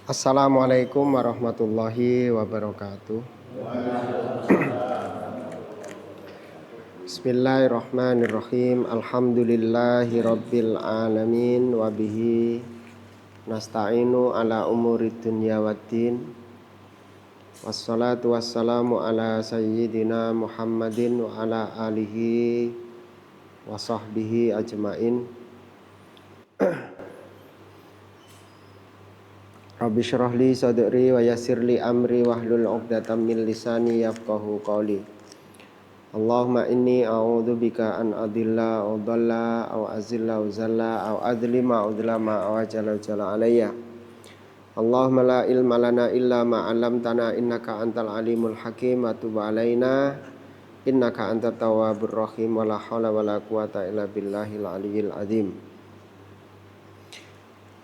Assalamualaikum warahmatullahi wabarakatuh. Bismillahirrahmanirrahim. Alhamdulillahi rabbil alamin. Wabihi nasta'inu ala umurid dunya waddin. Wassalatu wassalamu ala sayyidina Muhammadin wa ala alihi wa sahbihi ajmain. Rabbi syrah li sadri wa yassir li amri wahlul 'uqdatam min lisani yafqahu qawli. Allahumma inni a'udzubika an adilla aw dhalla aw azilla aw zalla aw adlima aw udlama aw ajala alayya. Allahumma la ilma lana illa ma 'allamtana innaka antal alimul hakim wa tub alaina innaka antat tawwabur rahim wa la haula wa la quwata illa billahil aliyyil azim.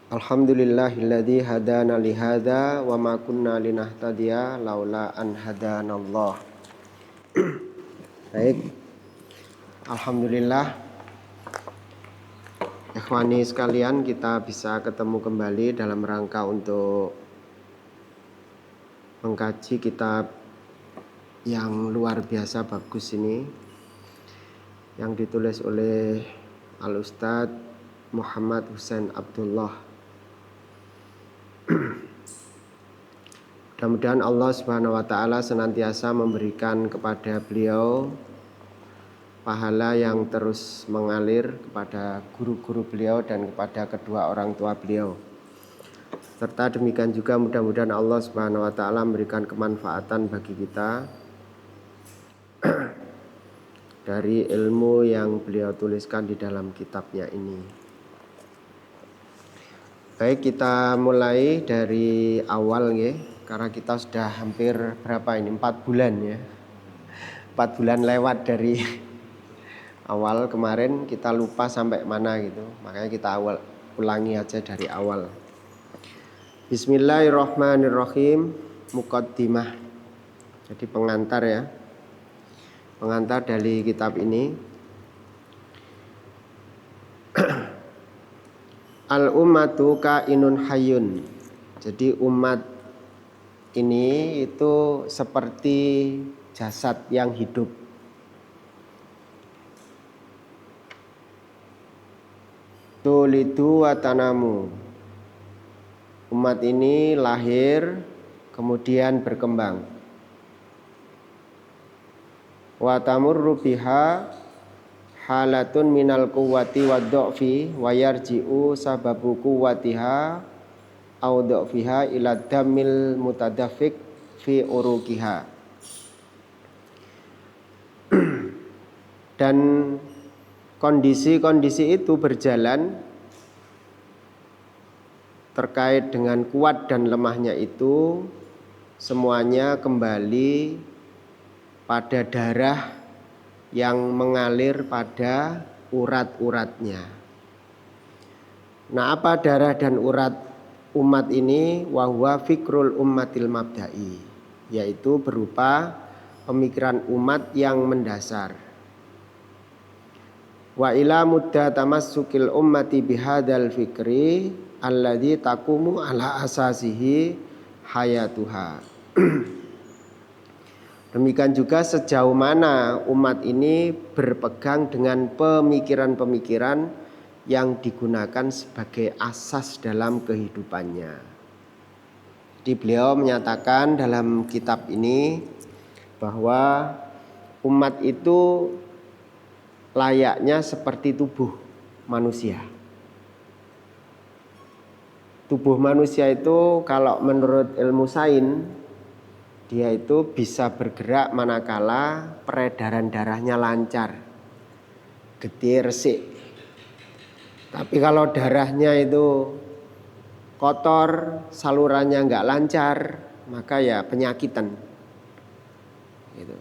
Alhamdulillahilladzi hadana li hadza wa ma kunna linahtadiya laula an hadanallah. Baik. Alhamdulillah. Ikhwani sekalian, kita bisa ketemu kembali dalam rangka untuk mengkaji kitab yang luar biasa bagus ini yang ditulis oleh Al-Ustadz Muhammad Husain Abdullah. Mudah-mudahan Allah Subhanahu wa taala senantiasa memberikan kepada beliau pahala yang terus mengalir kepada guru-guru beliau dan kepada kedua orang tua beliau. Serta demikian juga mudah-mudahan Allah Subhanahu wa taala memberikan kemanfaatan bagi kita dari ilmu yang beliau tuliskan di dalam kitabnya ini. Baik, kita mulai dari awal ya, karena kita sudah hampir berapa ini, 4 bulan ya. 4 bulan lewat dari awal kemarin, kita lupa sampai mana gitu. Makanya kita ulangi aja dari awal. Bismillahirrahmanirrahim. Muqaddimah. Jadi pengantar ya. Pengantar dari kitab ini. Al-ummatu kainun hayyun. Jadi umat ini itu seperti jasad yang hidup. Tulidu wa tanamu. Umat ini lahir kemudian berkembang. Wa tamurru biha halatun minal quwwati wa dha'fi wa yarji'u sababu quwwatiha au dha'fiha ila damil mutadaffik fi uruqiha. Dan kondisi-kondisi itu berjalan terkait dengan kuat dan lemahnya itu semuanya kembali pada darah yang mengalir pada urat-uratnya. Nah, apa darah dan urat umat ini? Wahwa fikrul ummatil mabda'i, yaitu berupa pemikiran umat yang mendasar. Wa ila mudda tamassukil ummati bihadzal fikri alladzi taqumu ala asasihi hayatuha. Demikian juga sejauh mana umat ini berpegang dengan pemikiran-pemikiran yang digunakan sebagai asas dalam kehidupannya. Jadi beliau menyatakan dalam kitab ini bahwa umat itu layaknya seperti tubuh manusia. Tubuh manusia itu kalau menurut ilmu sains dia itu bisa bergerak manakala peredaran darahnya lancar, getih, resik. Tapi kalau darahnya itu kotor, salurannya nggak lancar, maka ya penyakitan. Gitu.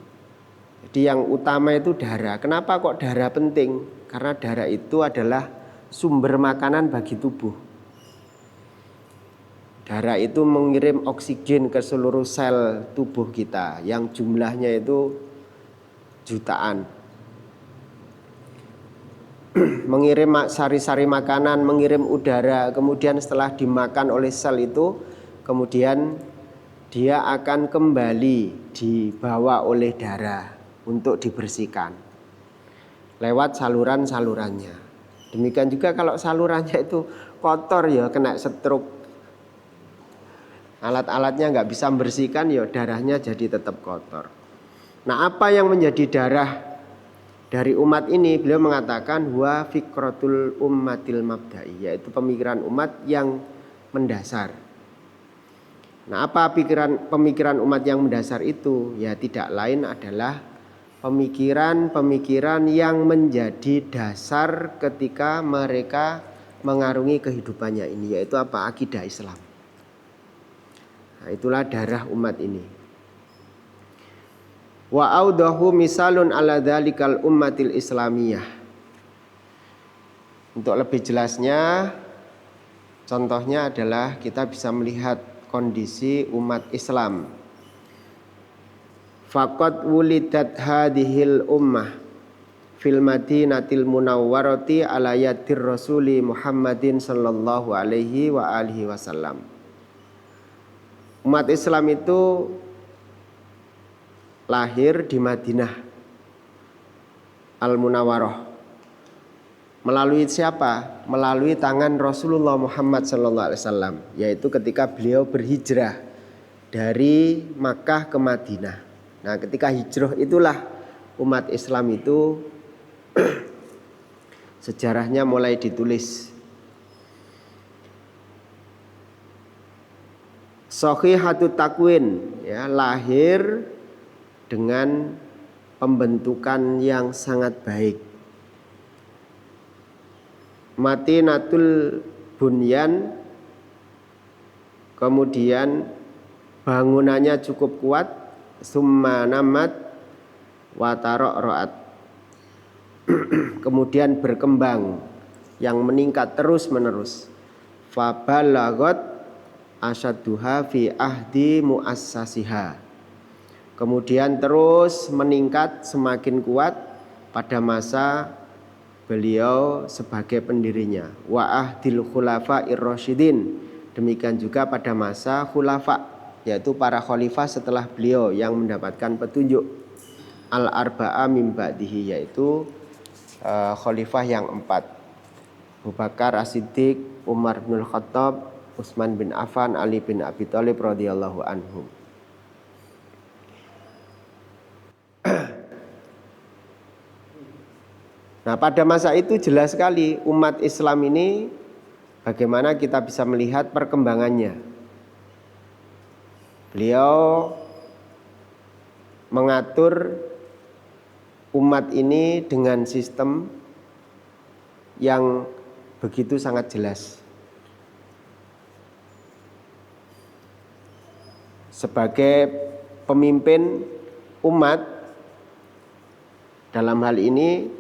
Jadi yang utama itu darah. Kenapa kok darah penting? Karena darah itu adalah sumber makanan bagi tubuh. Darah itu mengirim oksigen ke seluruh sel tubuh kita yang jumlahnya itu jutaan. Mengirim sari-sari makanan, mengirim udara, kemudian setelah dimakan oleh sel itu kemudian dia akan kembali dibawa oleh darah untuk dibersihkan lewat saluran-salurannya. Demikian juga kalau salurannya itu kotor ya kena stroke, alat-alatnya nggak bisa membersihkan ya darahnya jadi tetap kotor. Nah, apa yang menjadi darah dari umat ini? Beliau mengatakan wa fikratul ummatil mabda'i, yaitu pemikiran umat yang mendasar. Nah, apa pemikiran umat yang mendasar itu? Ya tidak lain adalah pemikiran-pemikiran yang menjadi dasar ketika mereka mengarungi kehidupannya ini, yaitu apa? Akidah Islam. Nah, itulah darah umat ini. Wa audahu misalun ala dzalikal ummatil islamiyah. Untuk lebih jelasnya, contohnya adalah kita bisa melihat kondisi umat Islam. Faqad wulidat hadhil ummah fil madinatil munawwarati ala yadir rasuli Muhammadin sallallahu alaihi wa alihi wasallam. Umat Islam itu lahir di Madinah Al-Munawwarah. Melalui siapa? Melalui tangan Rasulullah Muhammad sallallahu alaihi wasallam, yaitu ketika beliau berhijrah dari Makkah ke Madinah. Nah, ketika hijrah itulah umat Islam itu sejarahnya mulai ditulis. Shahihatut takwin, ya, lahir dengan pembentukan yang sangat baik. Matinatul bunyan, kemudian bangunannya cukup kuat. Summa namat wa tara'at, kemudian berkembang yang meningkat terus menerus. Fabalagot asyadduha fi ahdi muassasiha, kemudian terus meningkat semakin kuat pada masa beliau sebagai pendirinya. Wa ahdil khulafa'ir rasyidin, demikian juga pada masa khulafa, yaitu para khalifah setelah beliau yang mendapatkan petunjuk. Al-arba'a min ba'dihi, yaitu khalifah yang 4. Abu Bakar As-Siddiq, Umar bin Khattab, Utsman bin Affan, Ali bin Abi Thalib radhiyallahu anhum. Nah, pada masa itu jelas sekali umat Islam ini bagaimana kita bisa melihat perkembangannya. Beliau mengatur umat ini dengan sistem yang begitu sangat jelas. Sebagai pemimpin umat dalam hal ini,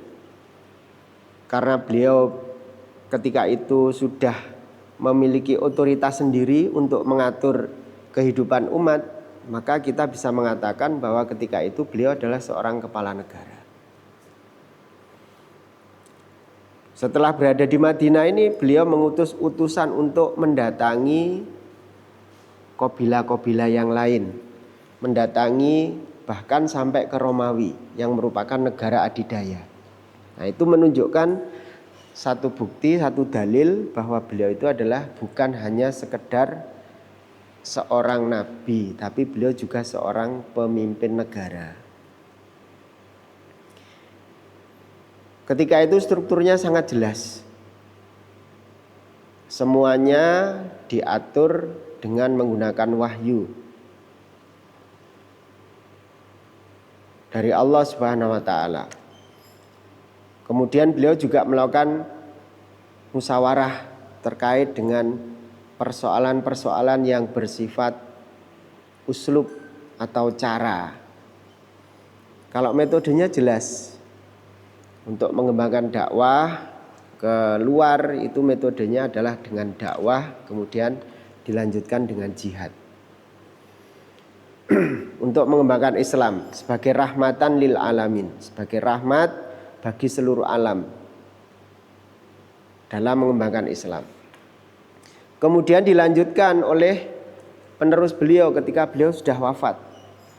karena beliau ketika itu sudah memiliki otoritas sendiri untuk mengatur kehidupan umat, maka kita bisa mengatakan bahwa ketika itu beliau adalah seorang kepala negara. Setelah berada di Madinah ini, beliau mengutus utusan untuk mendatangi kabilah-kabilah yang lain, mendatangi bahkan sampai ke Romawi yang merupakan negara adidaya. Nah, itu menunjukkan satu bukti, satu dalil bahwa beliau itu adalah bukan hanya sekedar seorang nabi, tapi beliau juga seorang pemimpin negara. Ketika itu strukturnya sangat jelas. Semuanya diatur dengan menggunakan wahyu dari Allah Subhanahu wa taala. Kemudian beliau juga melakukan musyawarah terkait dengan persoalan-persoalan yang bersifat uslub atau cara. Kalau metodenya jelas. Untuk mengembangkan dakwah ke luar itu metodenya adalah dengan dakwah, kemudian dilanjutkan dengan jihad. Untuk mengembangkan Islam sebagai rahmatan lil alamin, sebagai rahmat bagi seluruh alam dalam mengembangkan Islam. Kemudian dilanjutkan oleh penerus beliau ketika beliau sudah wafat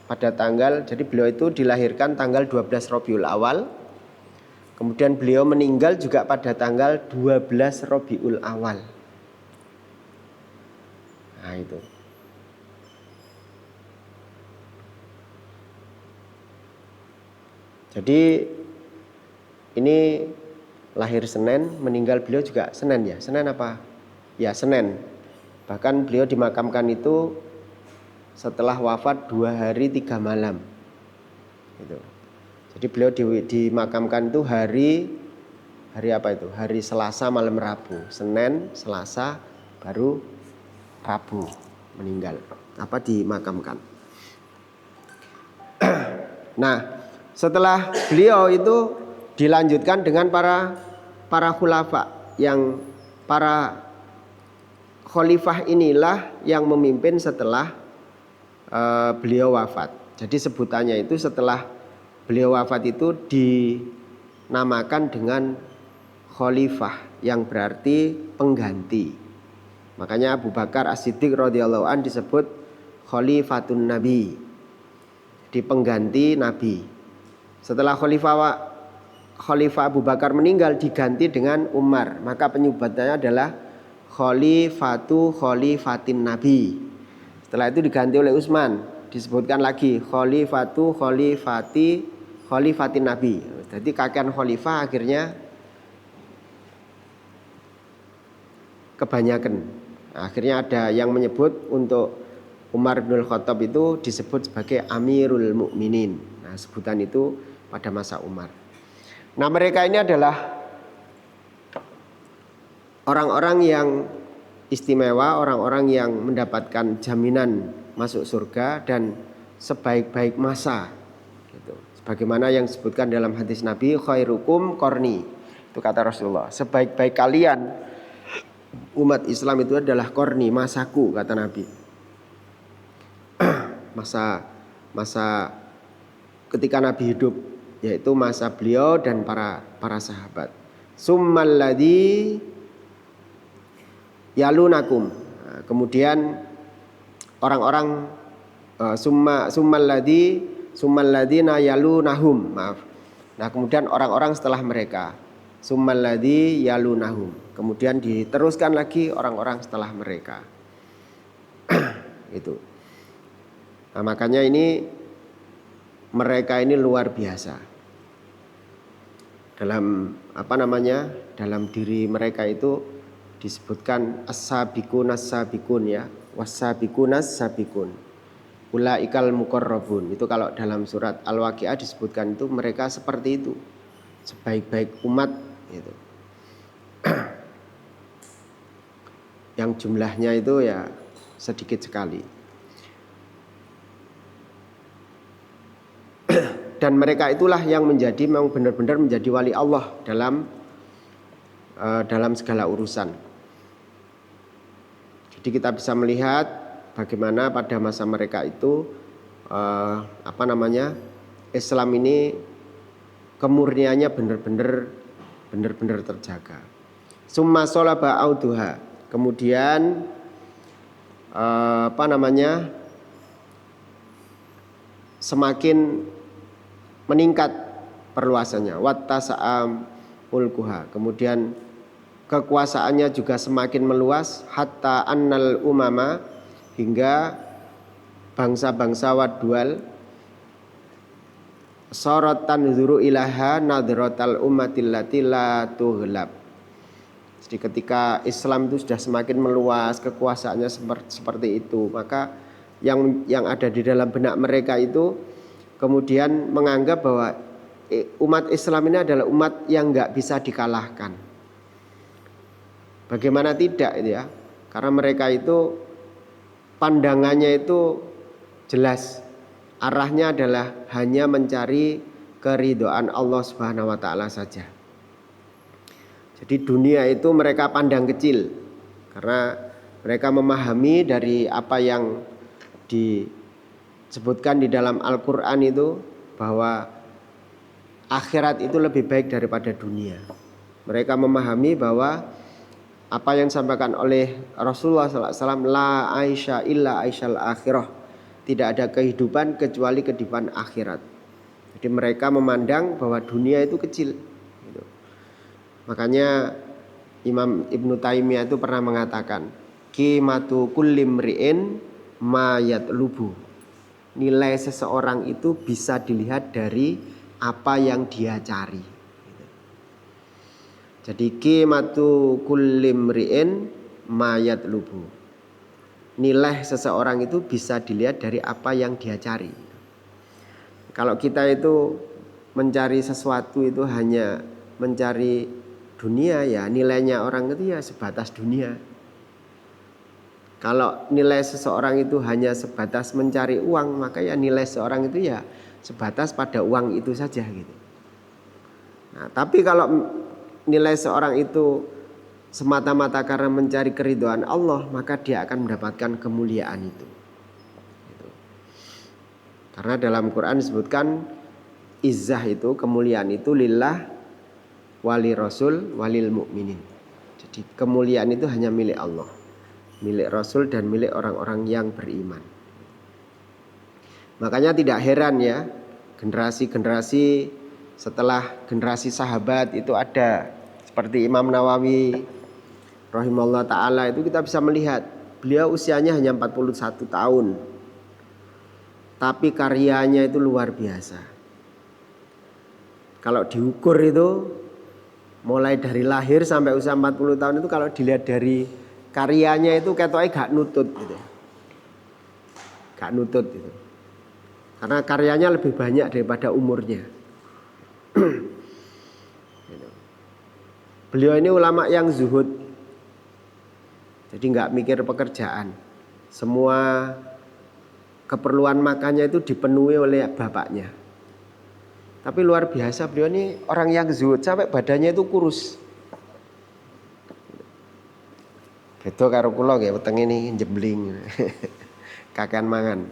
pada tanggal, jadi beliau itu dilahirkan tanggal 12 Rabiul Awal, kemudian beliau meninggal juga pada tanggal 12 Rabiul Awal. Nah itu. Jadi ini lahir Senin, meninggal beliau juga Senin ya. Senin apa? Ya Senin. Bahkan beliau dimakamkan itu setelah wafat 2 hari 3 malam. Gitu. Jadi beliau dimakamkan itu hari apa itu? Hari Selasa malam Rabu. Senin, Selasa, baru Rabu meninggal. Apa dimakamkan. Nah, setelah beliau itu dilanjutkan dengan para khulafa, yang para khalifah inilah yang memimpin setelah beliau wafat. Jadi sebutannya itu setelah beliau wafat itu dinamakan dengan khalifah, yang berarti pengganti. Makanya Abu Bakar As-Siddiq radhiyallahu an disebut khalifatun Nabi, di pengganti Nabi. Setelah Khalifah Abu Bakar meninggal diganti dengan Umar, maka penyebutannya adalah khalifatin Nabi. Setelah itu diganti oleh Utsman, disebutkan lagi khalifatin Nabi. Jadi kakean khalifah akhirnya kebanyakan. Akhirnya ada yang menyebut untuk Umar bin Khattab itu disebut sebagai Amirul Mukminin. Nah, sebutan itu pada masa Umar. Nah, mereka ini adalah orang-orang yang istimewa, orang-orang yang mendapatkan jaminan masuk surga dan sebaik-baik masa. Gitu. Sebagaimana yang disebutkan dalam hadis Nabi, khairukum qarni. Itu kata Rasulullah. Sebaik-baik kalian umat Islam itu adalah qarni, masaku, kata Nabi. Masa ketika Nabi hidup, yaitu masa beliau dan para sahabat. Summal ladzi yalunakum. Nah, kemudian orang-orang summal ladzina yalunahum. Maaf. Nah, kemudian orang-orang setelah mereka. Summal ladzi yalunahum. Kemudian diteruskan lagi orang-orang setelah mereka. Itu. Nah, makanya ini mereka ini luar biasa. Dalam dalam diri mereka itu disebutkan as-sabiqun ya, was-sabiqun as-sabiqun. Ulaikal muqarrabun. Itu kalau dalam surat Al-Waqiah disebutkan itu mereka seperti itu. Sebaik-baik umat gitu. Yang jumlahnya itu ya sedikit sekali. Dan mereka itulah yang memang benar-benar menjadi wali Allah dalam segala urusan. Jadi kita bisa melihat bagaimana pada masa mereka itu Islam ini kemurniannya benar-benar terjaga. Summa sholaba auduha. Kemudian semakin meningkat perluasannya, wattasa'am mulkuha. Kemudian kekuasaannya juga semakin meluas, hatta annal umama, hingga bangsa-bangsa wadwal sarat tanzuru ilaha nadratal ummatil lati la tughlab. Jadi ketika Islam itu sudah semakin meluas, kekuasaannya seperti itu, maka yang ada di dalam benak mereka itu kemudian menganggap bahwa umat Islam ini adalah umat yang nggak bisa dikalahkan. Bagaimana tidak itu ya? Karena mereka itu pandangannya itu jelas, arahnya adalah hanya mencari keridhaan Allah Subhanahu wa taala saja. Jadi dunia itu mereka pandang kecil karena mereka memahami dari apa yang disebutkan di dalam Al-Quran itu bahwa akhirat itu lebih baik daripada dunia. Mereka memahami bahwa apa yang disampaikan oleh Rasulullah SAW, la aisha illa aisyal akhirah, tidak ada kehidupan kecuali kehidupan akhirat. Jadi mereka memandang bahwa dunia itu kecil gitu. Makanya Imam Ibnu Taimiyah itu pernah mengatakan, qimatu kulli mri'in ma yatlubu, nilai seseorang itu bisa dilihat dari apa yang dia cari. Jadi qimatu kulli mri'in ma yatlubu, nilai seseorang itu bisa dilihat dari apa yang dia cari. Kalau kita itu mencari sesuatu itu hanya mencari dunia, ya nilainya orang itu ya sebatas dunia. Kalau nilai seseorang itu hanya sebatas mencari uang, maka ya nilai seseorang itu ya sebatas pada uang itu saja gitu. Nah, tapi kalau nilai seorang itu semata-mata karena mencari keridhaan Allah, maka dia akan mendapatkan kemuliaan itu. Gitu. Karena dalam Quran disebutkan izzah itu, kemuliaan itu lillah wali rasul walil mu'minin. Jadi kemuliaan itu hanya milik Allah, milik Rasul dan milik orang-orang yang beriman. Makanya tidak heran ya, generasi-generasi setelah generasi sahabat itu ada seperti Imam Nawawi rahimahullah ta'ala, itu kita bisa melihat beliau usianya hanya 41 tahun, tapi karyanya itu luar biasa. Kalau diukur itu mulai dari lahir sampai usia 40 tahun itu, kalau dilihat dari karyanya itu ketoknya gak nutut gitu. Gak nutut gitu. Karena karyanya lebih banyak daripada umurnya. Beliau ini ulama yang zuhud. Jadi gak mikir pekerjaan. Semua keperluan makannya itu dipenuhi oleh bapaknya. Tapi luar biasa, beliau ini orang yang zuhud sampai badannya itu kurus. Beda karo kula nggih, wetenge ini jembling. Kakean mangan.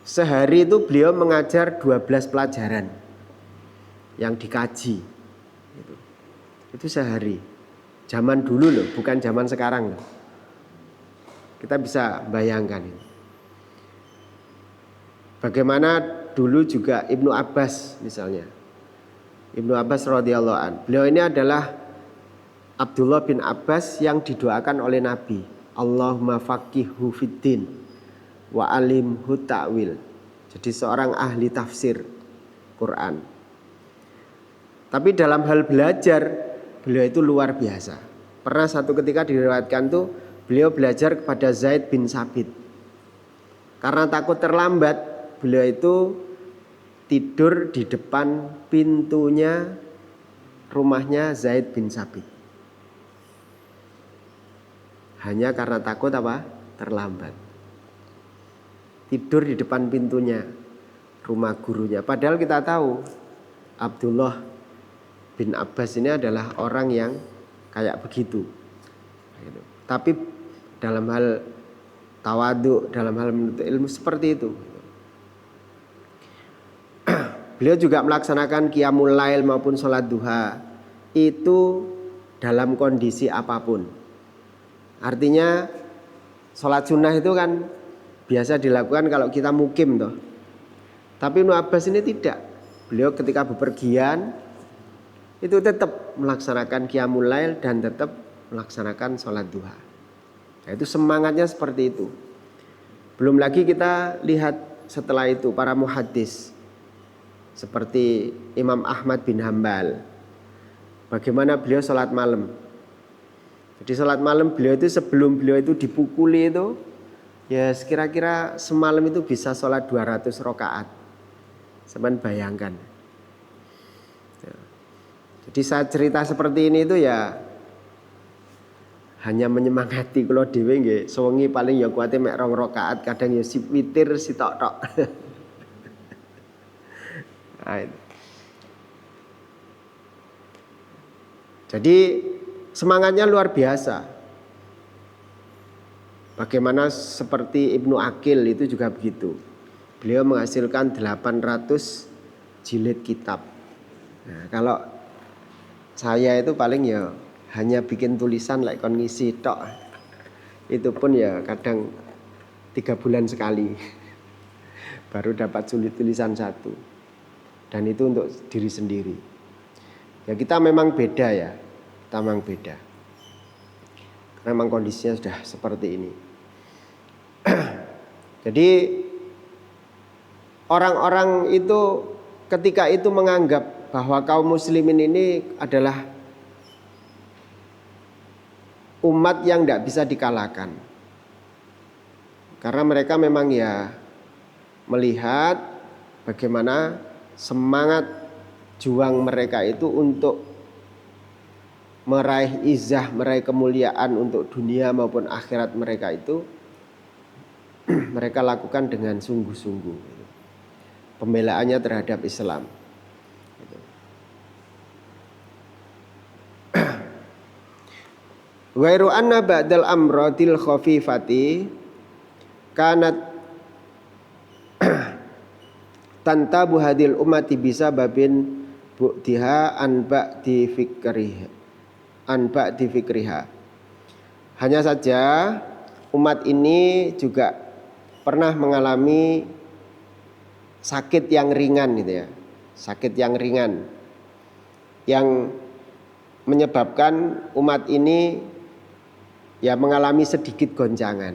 Sehari itu beliau mengajar 12 pelajaran yang dikaji. Itu sehari. Zaman dulu loh, bukan zaman sekarang loh. Kita bisa bayangkan ini. Bagaimana dulu juga Ibnu Abbas misalnya. Ibnu Abbas radhiyallahu an. Beliau ini adalah Abdullah bin Abbas yang didoakan oleh Nabi, Allahumma faqihhu fiddin wa alimhu ta'wil. Jadi seorang ahli tafsir Quran. Tapi dalam hal belajar beliau itu luar biasa. Pernah satu ketika diriwayatkan tuh beliau belajar kepada Zaid bin Sabit. Karena takut terlambat, beliau itu tidur di depan pintunya rumahnya Zaid bin Sabit. Hanya karena takut apa? Terlambat. Tidur di depan pintunya rumah gurunya. Padahal kita tahu Abdullah bin Abbas ini adalah orang yang kayak begitu. Tapi dalam hal tawadhu, dalam hal menuntut ilmu seperti itu. Beliau juga melaksanakan qiyamul lail maupun sholat duha itu dalam kondisi apapun. Artinya sholat sunnah itu kan biasa dilakukan kalau kita mukim toh. Tapi Ibnu Abbas ini tidak. Beliau ketika bepergian itu tetap melaksanakan qiyamul lail dan tetap melaksanakan sholat duha. Nah, itu semangatnya seperti itu. Belum lagi kita lihat setelah itu para muhaddis seperti Imam Ahmad bin Hambal. Bagaimana beliau sholat malam. Jadi sholat malam beliau itu sebelum beliau itu dipukuli itu, ya kira-kira semalam itu bisa sholat 200 rakaat. Sampeyan bayangkan. Jadi saat cerita seperti ini itu ya hanya menyemangati kula dhewe nggih. Sewengi paling ya kuwate mek 2 rakaat, kadang ya witir sitok-tok. Jadi semangatnya luar biasa. Bagaimana seperti Ibnu Aqil itu juga begitu. Beliau menghasilkan 800 jilid kitab. Nah, kalau Saya itu paling ya hanya bikin tulisan like kon ngisi tok. Itu pun ya kadang 3 bulan sekali baru dapat tulisan satu. Dan itu untuk diri sendiri. Ya kita memang beda ya. Kita memang beda. Karena memang kondisinya sudah seperti ini. Jadi orang-orang itu ketika itu menganggap bahwa kaum muslimin ini adalah umat yang tidak bisa dikalahkan. Karena mereka memang ya melihat bagaimana semangat juang mereka itu untuk meraih izah, meraih kemuliaan untuk dunia maupun akhirat mereka itu mereka lakukan dengan sungguh-sungguh. Pembelaannya terhadap Islam. Wairu anna ba'dal amradil khafifati kanat tantabu hadil ummati bisa babin bu'diha an ba'di fikriha. Hanya saja umat ini juga pernah mengalami sakit yang ringan gitu ya. Sakit yang ringan yang menyebabkan umat ini ya mengalami sedikit goncangan.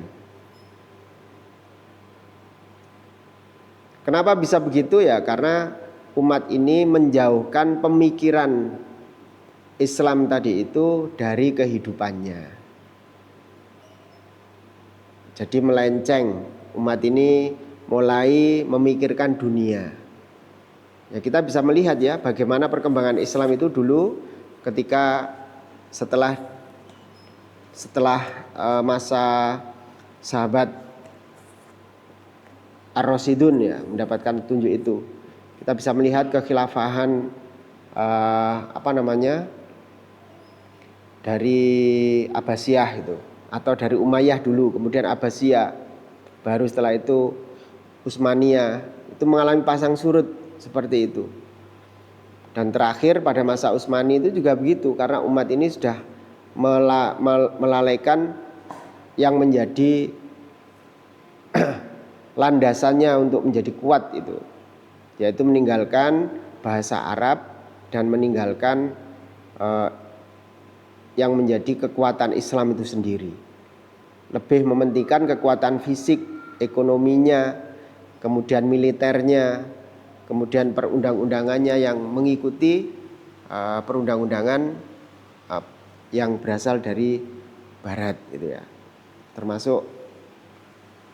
Kenapa bisa begitu ya? Karena umat ini menjauhkan pemikiran Islam tadi itu dari kehidupannya. Jadi melenceng, umat ini mulai memikirkan dunia. Ya kita bisa melihat ya bagaimana perkembangan Islam itu dulu ketika setelah masa sahabat Ar-Rasyidun ya mendapatkan petunjuk itu. Kita bisa melihat kekhilafahan dari Abbasiyah itu atau dari Umayyah dulu, kemudian Abbasiyah, baru setelah itu Utsmaniyah, itu mengalami pasang surut seperti itu. Dan terakhir pada masa Utsmani itu juga begitu, karena umat ini sudah melalaikan yang menjadi landasannya untuk menjadi kuat itu, yaitu meninggalkan bahasa Arab dan meninggalkan yang menjadi kekuatan Islam itu sendiri. Lebih mementingkan kekuatan fisik, ekonominya, kemudian militernya, kemudian perundang-undangannya yang mengikuti perundang-undangan yang berasal dari Barat gitu ya. Termasuk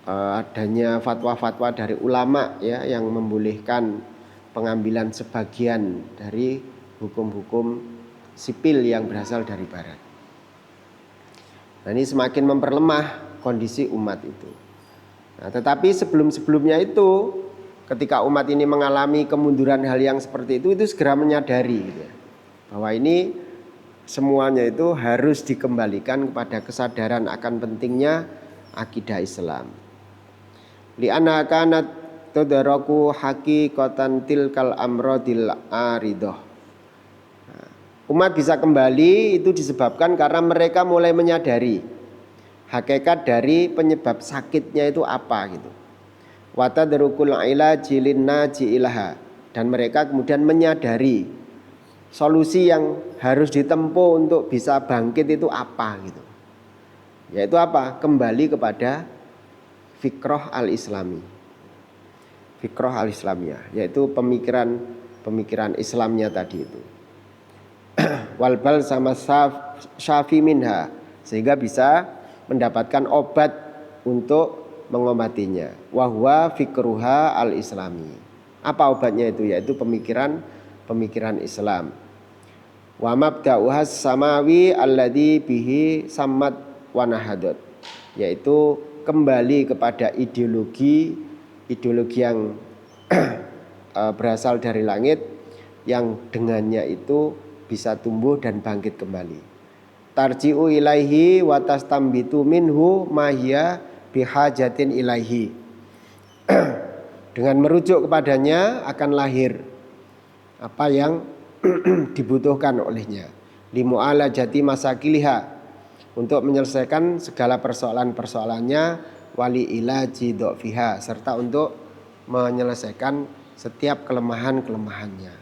adanya fatwa-fatwa dari ulama ya yang membolehkan pengambilan sebagian dari hukum-hukum sipil yang berasal dari Barat. Nah, ini semakin memperlemah kondisi umat itu. Nah, tetapi sebelum-sebelumnya itu ketika umat ini mengalami kemunduran hal yang seperti itu segera menyadari gitu ya, bahwa ini semuanya itu harus dikembalikan kepada kesadaran akan pentingnya akidah Islam. Li'anna kanat tudaraku haqiqatan tilkal amradil aridah. Umat bisa kembali itu disebabkan karena mereka mulai menyadari hakikat dari penyebab sakitnya itu apa gitu. Wa tadrukul ilaji linnaji ilaha, dan mereka kemudian menyadari solusi yang harus ditempuh untuk bisa bangkit itu apa gitu. Yaitu apa? Kembali kepada fikrah al-islami. Fikrah al-islamiyah, yaitu pemikiran Islamnya tadi itu. Walbal sama syafi minha, sehingga bisa mendapatkan obat untuk mengobatinya. Wahwa fikruha al-islami. Apa obatnya itu? Yaitu pemikiran Islam. Wa mabda'uhas samawi alladzi bihi sammat wa nahadat, yaitu kembali kepada ideologi yang berasal dari langit yang dengannya itu bisa tumbuh dan bangkit kembali. Tarji'u ilaihi wa tastambitu minhu ma hiya bihajatin ilaihi. Dengan merujuk kepadanya akan lahir apa yang dibutuhkan olehnya. limu'alajati masakiliha, untuk menyelesaikan segala persoalan-persoalannya, wali ilaji do'fiha, serta untuk menyelesaikan setiap kelemahan-kelemahannya.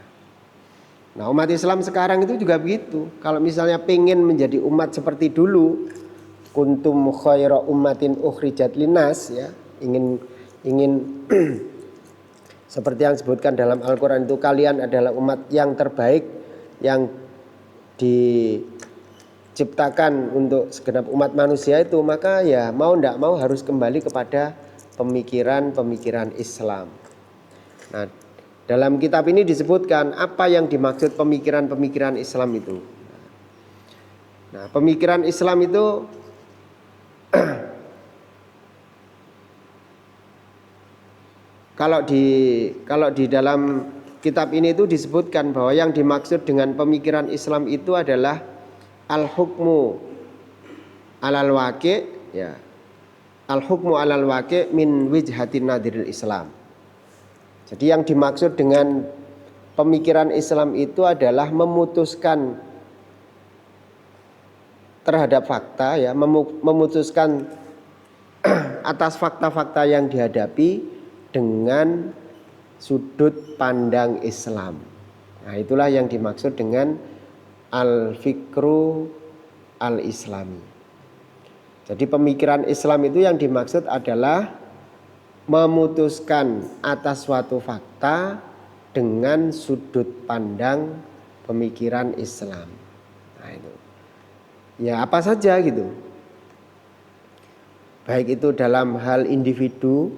Nah, umat Islam sekarang itu juga begitu. Kalau misalnya pengen menjadi umat seperti dulu, kuntum khaira ummatin ukhrijat linnas, ya, ingin seperti yang disebutkan dalam Al-Quran itu, kalian adalah umat yang terbaik yang diciptakan untuk segenap umat manusia itu, maka ya mau tidak mau harus kembali kepada pemikiran-pemikiran Islam. Nah, dalam kitab ini disebutkan apa yang dimaksud pemikiran-pemikiran Islam itu. Nah, pemikiran Islam itu kalau di dalam kitab ini itu disebutkan bahwa yang dimaksud dengan pemikiran Islam itu adalah al-hukmu alal waqi', ya. Al-hukmu alal waqi' min wijhatin nadiril Islam. Jadi yang dimaksud dengan pemikiran Islam itu adalah memutuskan terhadap fakta, ya, memutuskan atas fakta-fakta yang dihadapi dengan sudut pandang Islam. Nah, itulah yang dimaksud dengan al-fikru al-islami. Jadi pemikiran Islam itu yang dimaksud adalah memutuskan atas suatu fakta dengan sudut pandang pemikiran Islam. Nah, itu. Ya, apa saja gitu. Baik itu dalam hal individu,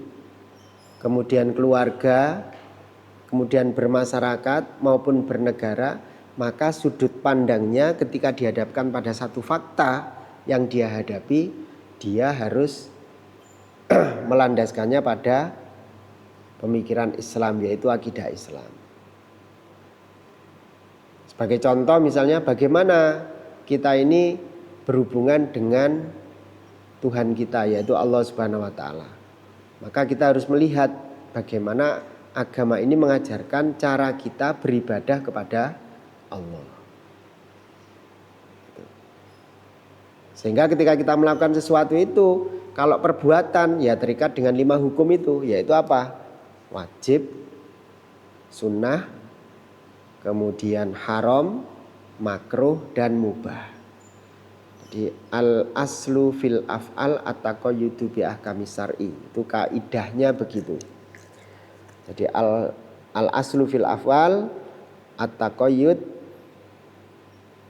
kemudian keluarga, kemudian bermasyarakat maupun bernegara, maka sudut pandangnya ketika dihadapkan pada satu fakta yang dia hadapi, dia harus melandaskannya pada pemikiran Islam, yaitu akidah Islam. Sebagai contoh misalnya, bagaimana kita ini berhubungan dengan Tuhan kita, yaitu Allah Subhanahu wa taala. Maka kita harus melihat bagaimana agama ini mengajarkan cara kita beribadah kepada Allah. Sehingga ketika kita melakukan sesuatu itu, kalau perbuatan ya terikat dengan 5 hukum itu, yaitu apa? Wajib, sunnah, kemudian haram, makruh, dan mubah. Di al-aslu fil af'al at-taqayyudu bi ahkami syar'i. Itu kaidahnya begitu. Jadi al-aslu fil af'al at-taqayyud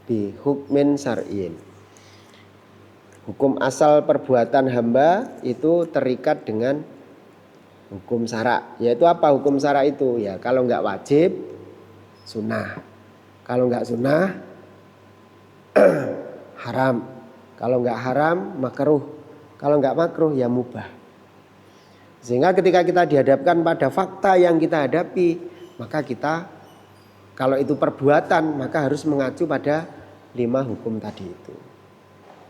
bi hukmin syar'in. Hukum asal perbuatan hamba itu terikat dengan hukum syara'. Yaitu apa hukum syara' itu? Ya, kalau enggak wajib, sunnah. Kalau enggak sunnah, haram. Kalau enggak haram, makruh. Kalau enggak makruh, ya mubah. Sehingga ketika kita dihadapkan pada fakta yang kita hadapi, maka kita, kalau itu perbuatan, maka harus mengacu pada 5 hukum tadi itu.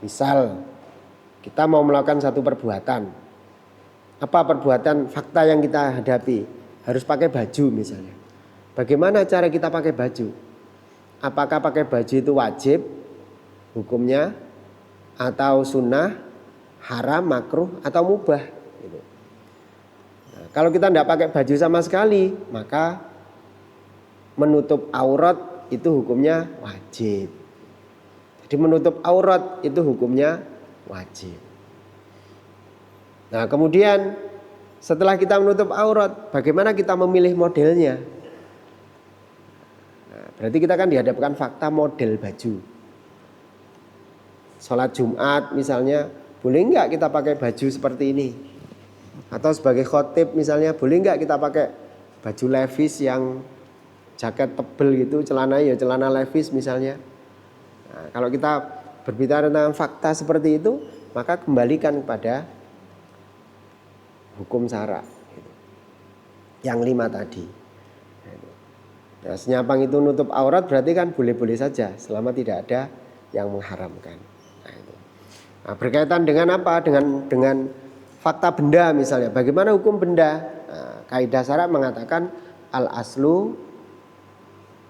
Misal, kita mau melakukan satu perbuatan. Apa perbuatan fakta yang kita hadapi? Harus pakai baju misalnya. Bagaimana cara kita pakai baju? Apakah pakai baju itu wajib hukumnya, atau sunnah, haram, makruh, atau mubah gitu. Nah, kalau kita tidak pakai baju sama sekali, maka menutup aurat itu hukumnya wajib. Jadi menutup aurat itu hukumnya wajib. Nah, kemudian setelah kita menutup aurat, bagaimana kita memilih modelnya? Nah, berarti kita kan dihadapkan fakta model baju. Sholat Jumat misalnya, boleh enggak kita pakai baju seperti ini? Atau sebagai khotib misalnya, boleh enggak kita pakai baju levis yang jaket tebel gitu, celana ya celana levis misalnya. Nah, kalau kita berbicara tentang fakta seperti itu, maka kembalikan kepada hukum syara' yang 5 tadi. Nah, senyapang itu nutup aurat berarti kan boleh-boleh saja selama tidak ada yang mengharamkan. Nah, berkaitan dengan apa? Dengan fakta benda misalnya. Bagaimana hukum benda? Nah, kaidah syara' mengatakan al aslu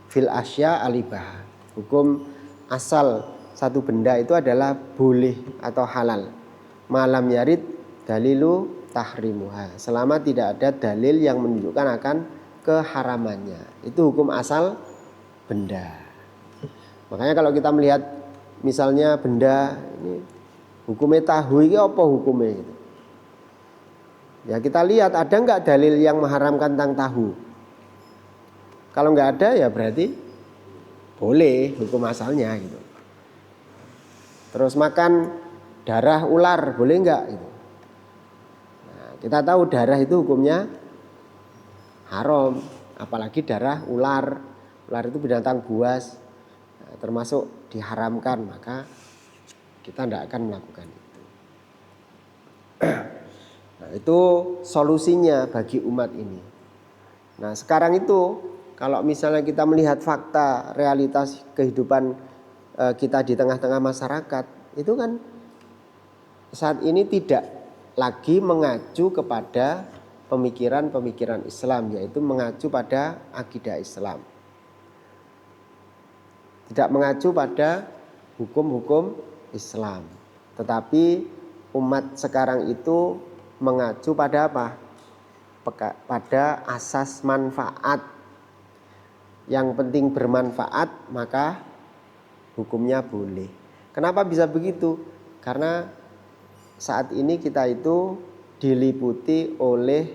fil asya alibah. Hukum asal satu benda itu adalah boleh atau halal. Malam yarid dalilu tahrimuha, selama tidak ada dalil yang menunjukkan akan keharamannya. Itu hukum asal benda. Makanya kalau kita melihat misalnya benda ini hukumnya tahu, ini apa hukumnya gitu. Ya kita lihat ada nggak dalil yang mengharamkan tentang tahu. Kalau nggak ada ya berarti boleh hukum asalnya gitu. Terus makan darah ular boleh nggak gitu. Nah, kita tahu darah itu hukumnya haram, apalagi darah ular. Ular itu binatang buas, nah, termasuk diharamkan, maka kita tidak akan melakukan itu. Nah, itu solusinya bagi umat ini. Nah, sekarang itu kalau misalnya kita melihat fakta realitas kehidupan kita di tengah-tengah masyarakat, itu kan saat ini tidak lagi mengacu kepada pemikiran-pemikiran Islam, yaitu mengacu pada akidah Islam. Tidak mengacu pada hukum-hukum Islam. Tetapi umat sekarang itu mengacu pada apa? Pada asas manfaat. Yang penting bermanfaat, maka hukumnya boleh. Kenapa bisa begitu? Karena saat ini kita itu diliputi oleh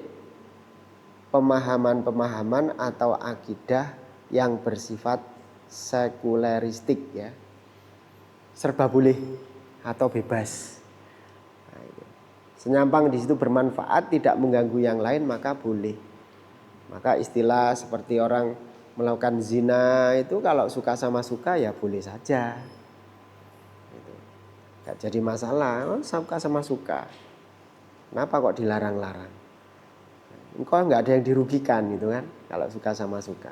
pemahaman-pemahaman atau akidah yang bersifat sekuleristik, ya, serba boleh atau bebas. Nah, senyampang di situ bermanfaat, tidak mengganggu yang lain, maka boleh. Maka istilah seperti orang melakukan zina itu kalau suka sama suka ya boleh saja. Gak jadi masalah, suka sama suka. Kenapa kok dilarang-larang? Engkau nggak ada yang dirugikan gitu kan, kalau suka sama suka.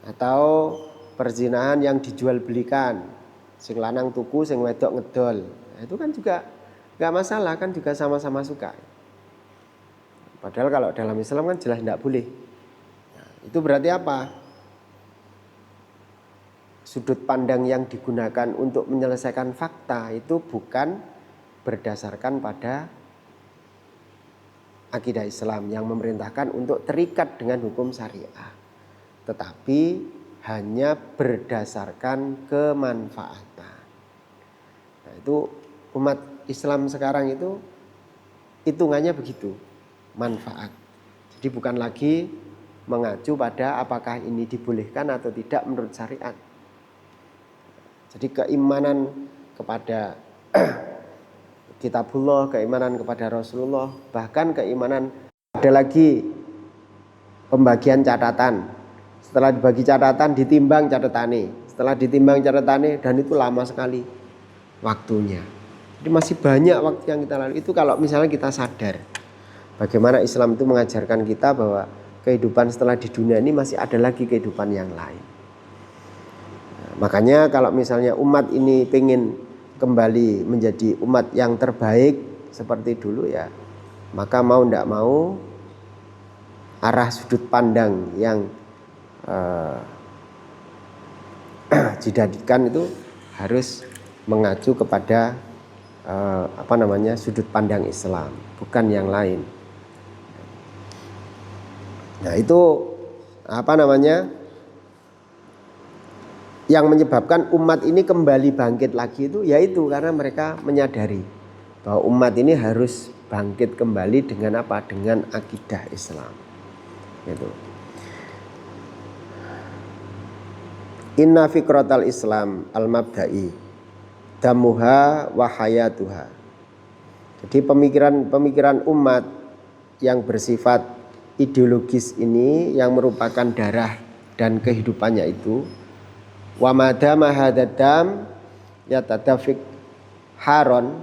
Atau perzinahan yang dijual belikan, sing lanang tuku, sing wedok ngedol. Nah, itu kan juga nggak masalah, kan juga sama-sama suka. Padahal kalau dalam Islam kan jelas tidak boleh. Nah, itu berarti apa? Sudut pandang yang digunakan untuk menyelesaikan fakta itu bukan berdasarkan pada akidah Islam yang memerintahkan untuk terikat dengan hukum syariah, tetapi hanya berdasarkan kemanfaatan. Nah, itu umat Islam sekarang itu hitungannya begitu, manfaat. Jadi bukan lagi mengacu pada apakah ini dibolehkan atau tidak menurut syariat. Jadi keimanan kepada kitabullah, keimanan kepada Rasulullah, bahkan keimanan, ada lagi pembagian catatan. Setelah dibagi catatan, ditimbang catatannya. Setelah ditimbang catatannya, dan itu lama sekali waktunya. Jadi masih banyak waktu yang kita lalui. Itu kalau misalnya kita sadar bagaimana Islam itu mengajarkan kita bahwa kehidupan setelah di dunia ini masih ada lagi kehidupan yang lain. Makanya kalau misalnya umat ini pengen kembali menjadi umat yang terbaik seperti dulu, ya maka mau tidak mau arah sudut pandang yang dijadikan itu harus mengacu kepada sudut pandang Islam, bukan yang lain. Nah, itu yang menyebabkan umat ini kembali bangkit lagi itu, yaitu karena mereka menyadari bahwa umat ini harus bangkit kembali dengan apa? Dengan akidah Islam. Gitu. Inna fikratal Islam al-mabda'i damuha wa hayatuha. Jadi pemikiran umat yang bersifat ideologis ini, yang merupakan darah dan kehidupannya itu, wa madama hadadam yatadafik haron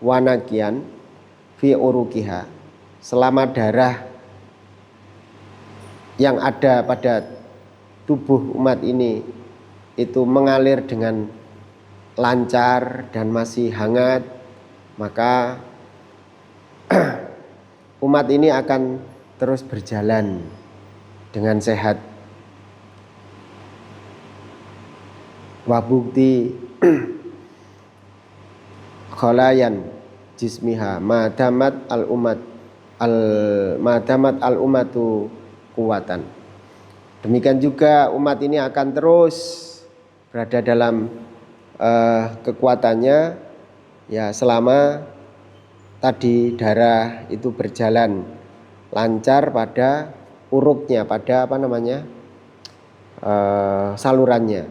wanakian fi urukiha, selama darah yang ada pada tubuh umat ini itu mengalir dengan lancar dan masih hangat, maka umat ini akan terus berjalan dengan sehat. wa bukti kholayan jismiha madamat al ummatu kuwatan. Demikian juga umat ini akan terus berada dalam kekuatannya ya selama tadi darah itu berjalan lancar pada uruknya, pada salurannya.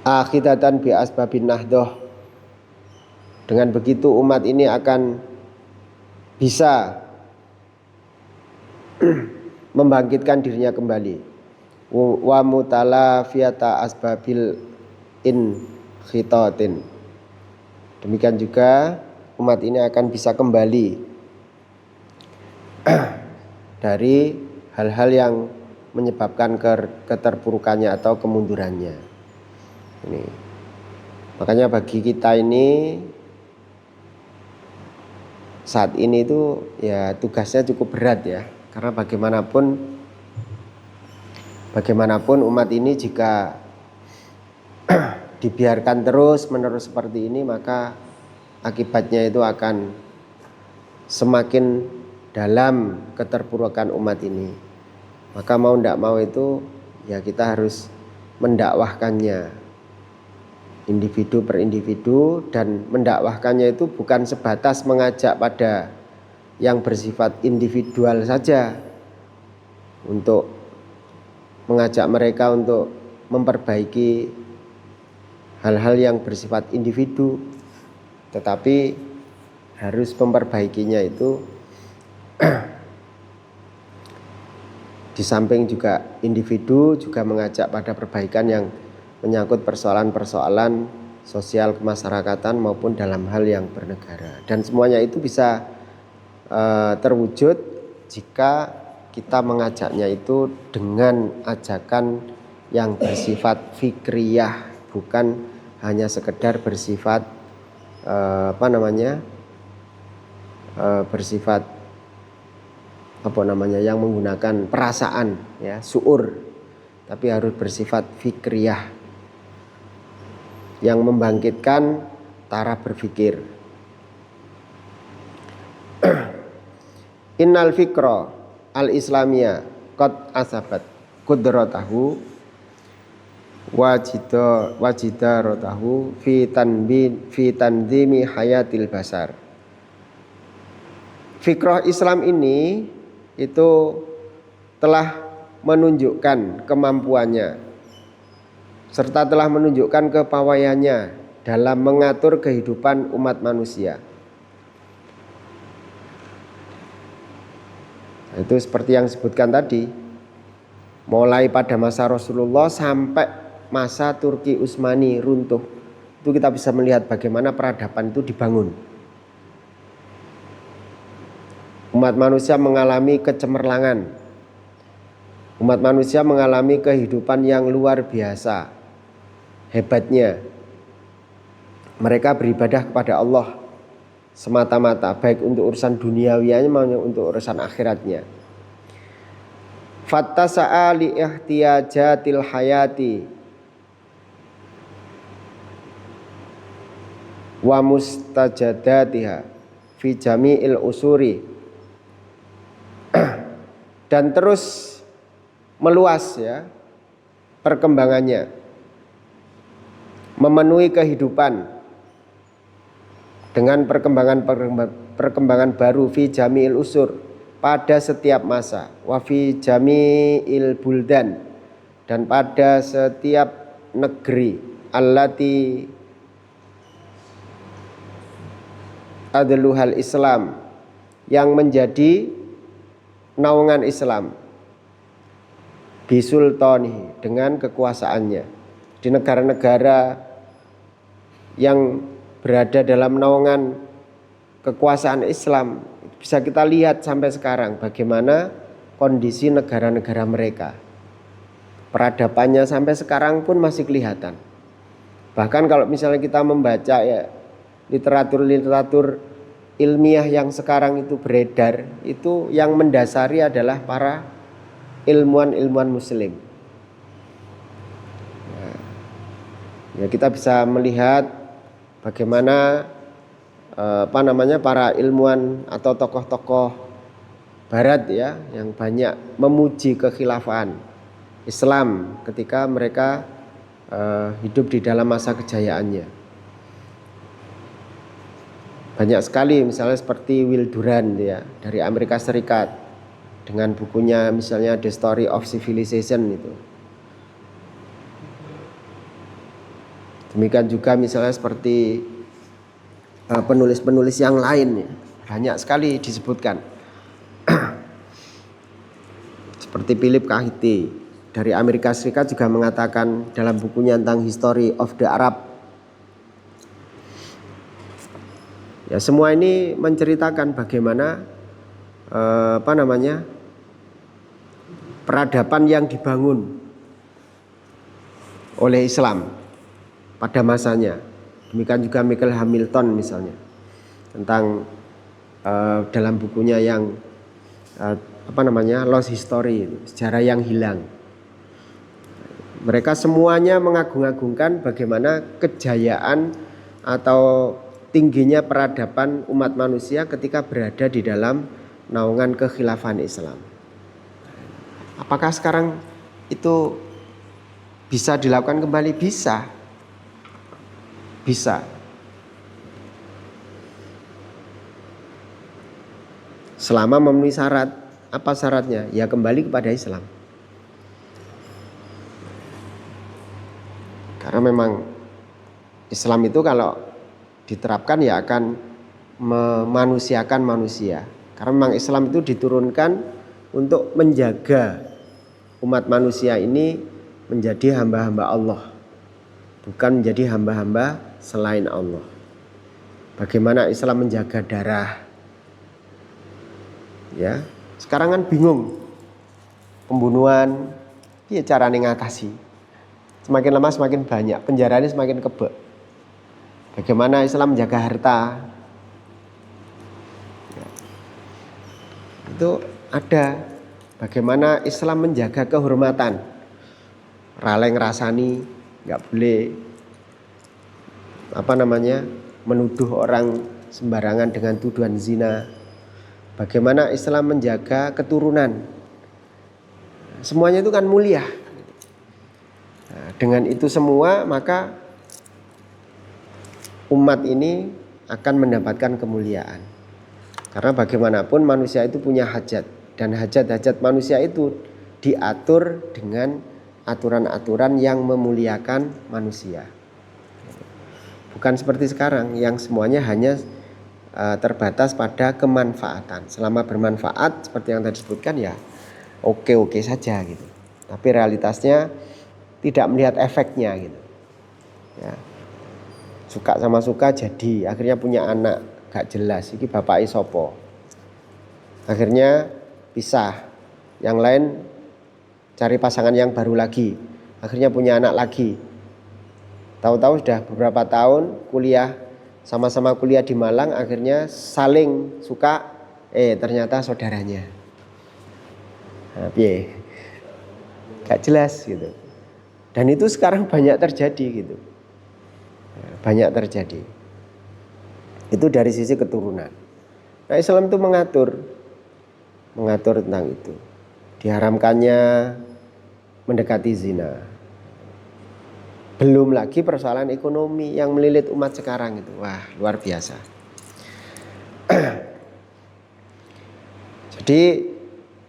Akhidatan bi asbabin nahdoh. Dengan begitu umat ini akan bisa membangkitkan dirinya kembali. Wa mutalafiyata asbabil inkhitatin. Demikian juga umat ini akan bisa kembali dari hal-hal yang menyebabkan keterpurukannya atau kemundurannya. Ini. Makanya bagi kita ini saat ini itu ya tugasnya cukup berat ya. Karena bagaimanapun umat ini jika dibiarkan terus menerus seperti ini, maka akibatnya itu akan semakin dalam keterpurukan umat ini. Maka mau tidak mau itu ya kita harus mendakwahkannya individu per individu, dan mendakwahkannya itu bukan sebatas mengajak pada yang bersifat individual saja, untuk mengajak mereka untuk memperbaiki hal-hal yang bersifat individu, tetapi harus memperbaikinya itu di samping juga individu juga mengajak pada perbaikan yang menyangkut persoalan-persoalan sosial kemasyarakatan maupun dalam hal yang bernegara. Dan semuanya itu bisa terwujud jika kita mengajaknya itu dengan ajakan yang bersifat fikriyah, bukan hanya sekedar bersifat yang menggunakan perasaan ya, suur, tapi harus bersifat fikriyah yang membangkitkan taraf berpikir. Innal fikra al-islamiyah qad asabat qudratahu wajidaratahu fi tanzimi hayatil basar. Fikrah Islam ini itu telah menunjukkan kemampuannya serta telah menunjukkan kepawaiannya dalam mengatur kehidupan umat manusia. Itu seperti yang disebutkan tadi, mulai pada masa Rasulullah sampai masa Turki Utsmani runtuh, itu kita bisa melihat bagaimana peradaban itu dibangun. Umat manusia mengalami kecemerlangan, umat manusia mengalami kehidupan yang luar biasa hebatnya. Mereka beribadah kepada Allah semata-mata, baik untuk urusan duniawianya maupun untuk urusan akhiratnya. Fattasa'a li ihtiyajatil hayati wa mustajadatiha fi jami'il usuri, dan terus meluas ya perkembangannya, memenuhi kehidupan dengan perkembangan baru fi jami'il usur, pada setiap masa, wa fi jami'il buldan, dan pada setiap negeri, allati adluhal Islam, yang menjadi naungan Islam, bisultani, dengan kekuasaannya. Di negara-negara yang berada dalam naungan kekuasaan Islam, bisa kita lihat sampai sekarang bagaimana kondisi negara-negara mereka. Peradabannya sampai sekarang pun masih kelihatan. Bahkan kalau misalnya kita membaca ya literatur ilmiah yang sekarang itu beredar, itu yang mendasari adalah para ilmuwan muslim. Nah, Ya, kita bisa melihat bagaimana para ilmuwan atau tokoh-tokoh Barat ya yang banyak memuji kekhilafahan Islam ketika mereka hidup di dalam masa kejayaannya. Banyak sekali, misalnya seperti Will Durant ya dari Amerika Serikat dengan bukunya misalnya The Story of Civilization itu. Demikian juga misalnya seperti penulis-penulis yang lain ya. Banyak sekali disebutkan. Seperti Philip K. Hitti dari Amerika Serikat juga mengatakan dalam bukunya tentang History of the Arab. Ya, semua ini menceritakan bagaimana peradaban yang dibangun oleh Islam pada masanya. Demikian juga Michael Hamilton misalnya tentang dalam bukunya yang Lost History, sejarah yang hilang. Mereka semuanya mengagung-agungkan bagaimana kejayaan atau tingginya peradaban umat manusia ketika berada di dalam naungan kekhilafahan Islam. Apakah sekarang itu bisa dilakukan kembali? Bisa. Selama memenuhi syarat. Apa syaratnya? Ya kembali kepada Islam. Karena memang Islam itu kalau diterapkan ya akan memanusiakan manusia. Karena memang Islam itu diturunkan untuk menjaga umat manusia ini menjadi hamba-hamba Allah, bukan menjadi hamba-hamba selain Allah. Bagaimana Islam menjaga darah? Ya, sekarang kan bingung pembunuhan, ya caranya ngatasi. Semakin lama semakin banyak, penjaranya semakin kebek. Bagaimana Islam menjaga harta? Ya. Itu ada. Bagaimana Islam menjaga kehormatan? Raleng rasani, nggak boleh menuduh orang sembarangan dengan tuduhan zina. Bagaimana Islam menjaga keturunan? Semuanya itu kan mulia. Nah, dengan itu semua maka umat ini akan mendapatkan kemuliaan. Karena bagaimanapun manusia itu punya hajat, dan hajat-hajat manusia itu diatur dengan aturan-aturan yang memuliakan manusia. Bukan seperti sekarang yang semuanya hanya terbatas pada kemanfaatan. Selama bermanfaat seperti yang tadi disebutkan ya oke-oke saja gitu. Tapi realitasnya tidak melihat efeknya gitu. Ya. Suka sama suka jadi, akhirnya punya anak gak jelas, iki bapak isopo, akhirnya pisah, yang lain cari pasangan yang baru lagi, akhirnya punya anak lagi, tahu-tahu sudah beberapa tahun kuliah, sama-sama kuliah di Malang, akhirnya saling suka, ternyata saudaranya, gak jelas gitu. Dan itu sekarang banyak terjadi gitu. Banyak terjadi. Itu dari sisi keturunan. Nah, Islam itu mengatur tentang itu. Diharamkannya mendekati zina. Belum lagi persoalan ekonomi yang melilit umat sekarang itu. Wah, luar biasa. Jadi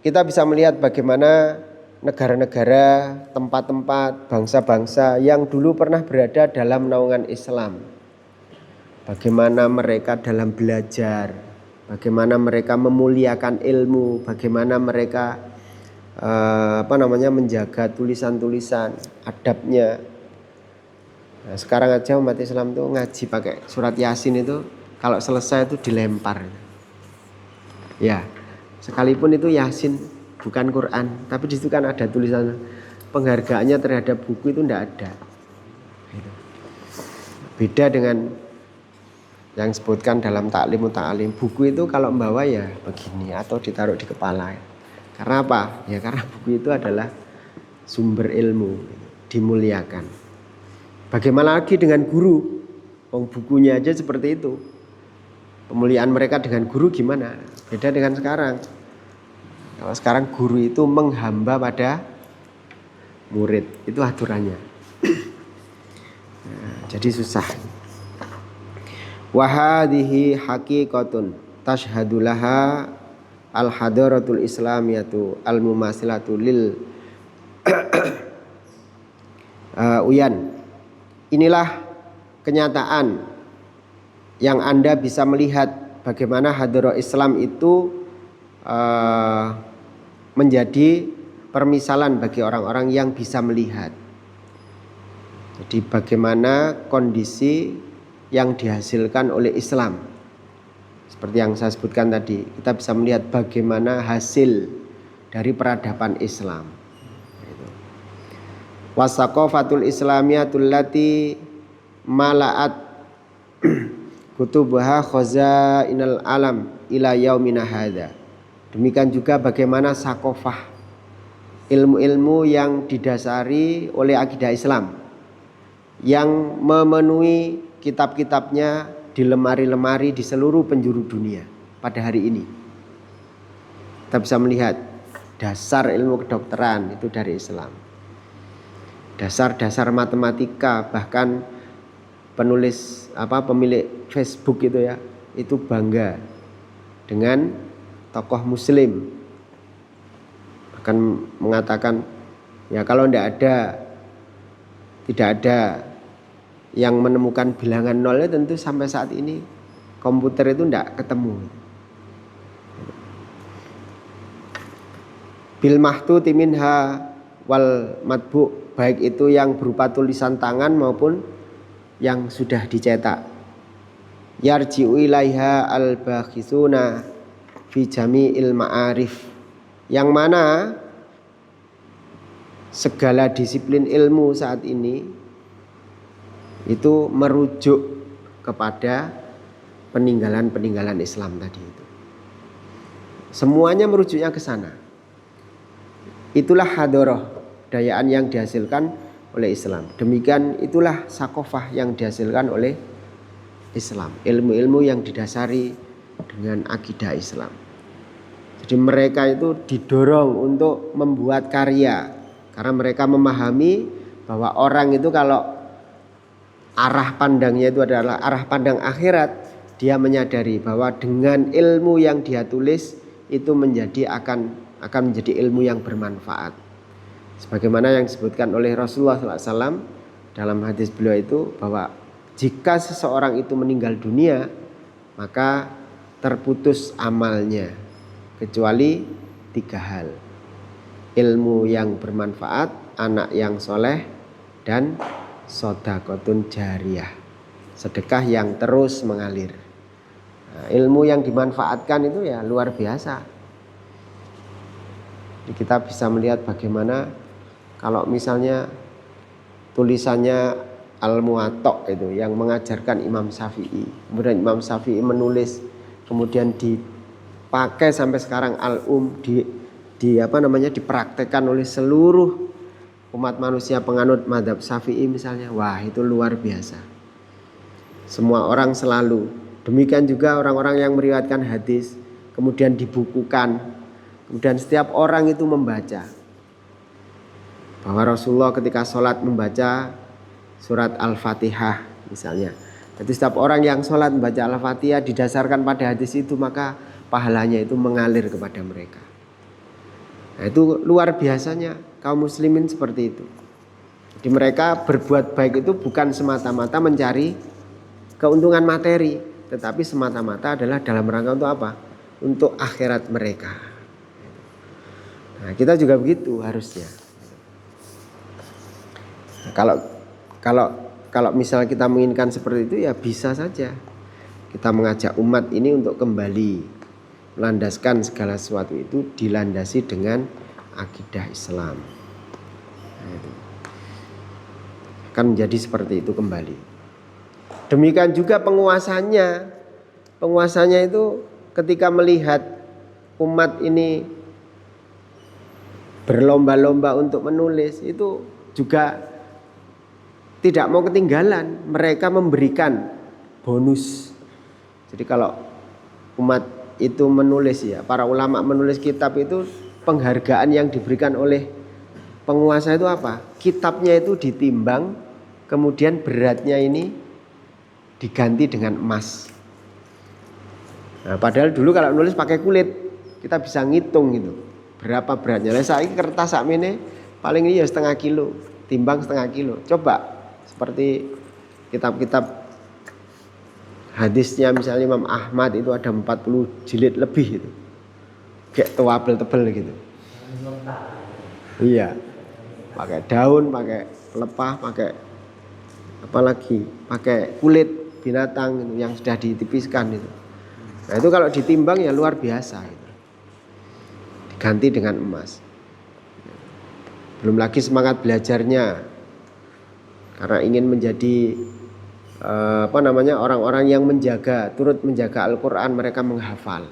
kita bisa melihat bagaimana negara-negara, tempat-tempat, bangsa-bangsa yang dulu pernah berada dalam naungan Islam. Bagaimana mereka dalam belajar, bagaimana mereka memuliakan ilmu, bagaimana mereka menjaga tulisan-tulisan, adabnya. Nah, sekarang aja umat Islam tuh ngaji pakai surat Yasin itu kalau selesai itu dilempar. Ya, sekalipun itu Yasin bukan Quran, tapi di situ kan ada tulisan penghargaannya terhadap buku itu tidak ada. Beda dengan yang disebutkan dalam taklim, buku itu kalau membawa ya begini atau ditaruh di kepala. Karena apa? Ya karena buku itu adalah sumber ilmu, dimuliakan. Bagaimana lagi dengan guru? Bukunya aja seperti itu. Pemuliaan mereka dengan guru gimana? Beda dengan sekarang. Kalau sekarang guru itu menghamba pada murid, itu aturannya. Nah, jadi susah. Wa hadhihi haqiqatun tashhadulaha al-hadaratul islamiyatu al-mumasilatu lil uyan. Inilah kenyataan yang Anda bisa melihat bagaimana hadarah Islam itu menjadi permisalan bagi orang-orang yang bisa melihat. Jadi bagaimana kondisi yang dihasilkan oleh Islam. Seperti yang saya sebutkan tadi, kita bisa melihat bagaimana hasil dari peradaban Islam. Wasaqafatul islamiyatul lati mala'at kutubaha khazainal alam ila yaumina hadza. Demikian juga bagaimana sakofah, ilmu-ilmu yang didasari oleh akidah Islam yang memenuhi kitab-kitabnya di lemari-lemari di seluruh penjuru dunia pada hari ini. Kita bisa melihat dasar ilmu kedokteran itu dari Islam. Dasar-dasar matematika, bahkan pemilik Facebook itu ya, itu bangga dengan tokoh muslim. Bahkan mengatakan ya kalau tidak ada yang menemukan bilangan nolnya, tentu sampai saat ini komputer itu tidak ketemu. Bil mahtuti minha wal matbu, baik itu yang berupa tulisan tangan maupun yang sudah dicetak. Yarji'u ilaiha al-bakhisuna fi jami'il ma'arif, yang mana segala disiplin ilmu saat ini itu merujuk kepada peninggalan-peninggalan Islam tadi itu. Semuanya merujuknya ke sana. Itulah hadarah, dayaan yang dihasilkan oleh Islam. Demikian itulah sakofah yang dihasilkan oleh Islam. Ilmu-ilmu yang didasari dengan akidah Islam. Jadi mereka itu didorong untuk membuat karya karena mereka memahami bahwa orang itu kalau arah pandangnya itu adalah arah pandang akhirat, dia menyadari bahwa dengan ilmu yang dia tulis itu akan menjadi ilmu yang bermanfaat. Sebagaimana yang disebutkan oleh Rasulullah SAW dalam hadis beliau itu, bahwa jika seseorang itu meninggal dunia maka terputus amalnya kecuali 3 hal: ilmu yang bermanfaat, anak yang soleh, dan sodaqotun jariyah, sedekah yang terus mengalir. Nah, ilmu yang dimanfaatkan itu ya luar biasa. Jadi kita bisa melihat bagaimana kalau misalnya tulisannya Al-Muwatta itu yang mengajarkan Imam Syafi'i, kemudian Imam Syafi'i menulis, kemudian dipakai sampai sekarang dipraktekkan oleh seluruh umat manusia penganut mazhab Syafi'i misalnya. Wah, itu luar biasa. Semua orang selalu. Demikian juga orang-orang yang meriwayatkan hadis kemudian dibukukan, kemudian setiap orang itu membaca. Bahwa Rasulullah ketika sholat membaca surat Al-Fatihah misalnya. Jadi setiap orang yang sholat membaca Al-Fatihah didasarkan pada hadis itu, maka pahalanya itu mengalir kepada mereka. Nah, itu luar biasanya kaum muslimin seperti itu. Jadi mereka berbuat baik itu bukan semata-mata mencari keuntungan materi, tetapi semata-mata adalah dalam rangka untuk apa? Untuk akhirat mereka. Nah, kita juga begitu harusnya. Nah, kalau misal kita menginginkan seperti itu, ya bisa saja kita mengajak umat ini untuk kembali melandaskan segala sesuatu itu dilandasi dengan akidah Islam. Nah, itu akan menjadi seperti itu kembali. Demikian juga penguasanya itu ketika melihat umat ini berlomba-lomba untuk menulis, itu juga tidak mau ketinggalan, mereka memberikan bonus. Jadi kalau umat itu menulis ya, para ulama menulis kitab itu, penghargaan yang diberikan oleh penguasa itu apa? Kitabnya itu ditimbang, kemudian beratnya ini diganti dengan emas. Nah, padahal dulu kalau nulis pakai kulit, kita bisa ngitung gitu berapa beratnya. Lah saiki kertas sakmene paling ya setengah kilo, timbang setengah kilo. Coba seperti kitab-kitab hadisnya misalnya Imam Ahmad itu ada 40 jilid lebih itu. Kayak tebel gitu. Iya. Pakai daun, pakai pelepah, pakai apa lagi? Pakai kulit binatang itu yang sudah ditipiskan itu. Nah, itu kalau ditimbang ya luar biasa itu. Diganti dengan emas. Belum lagi semangat belajarnya. Karena ingin menjadi orang-orang yang turut menjaga Al-Qur'an, mereka menghafal.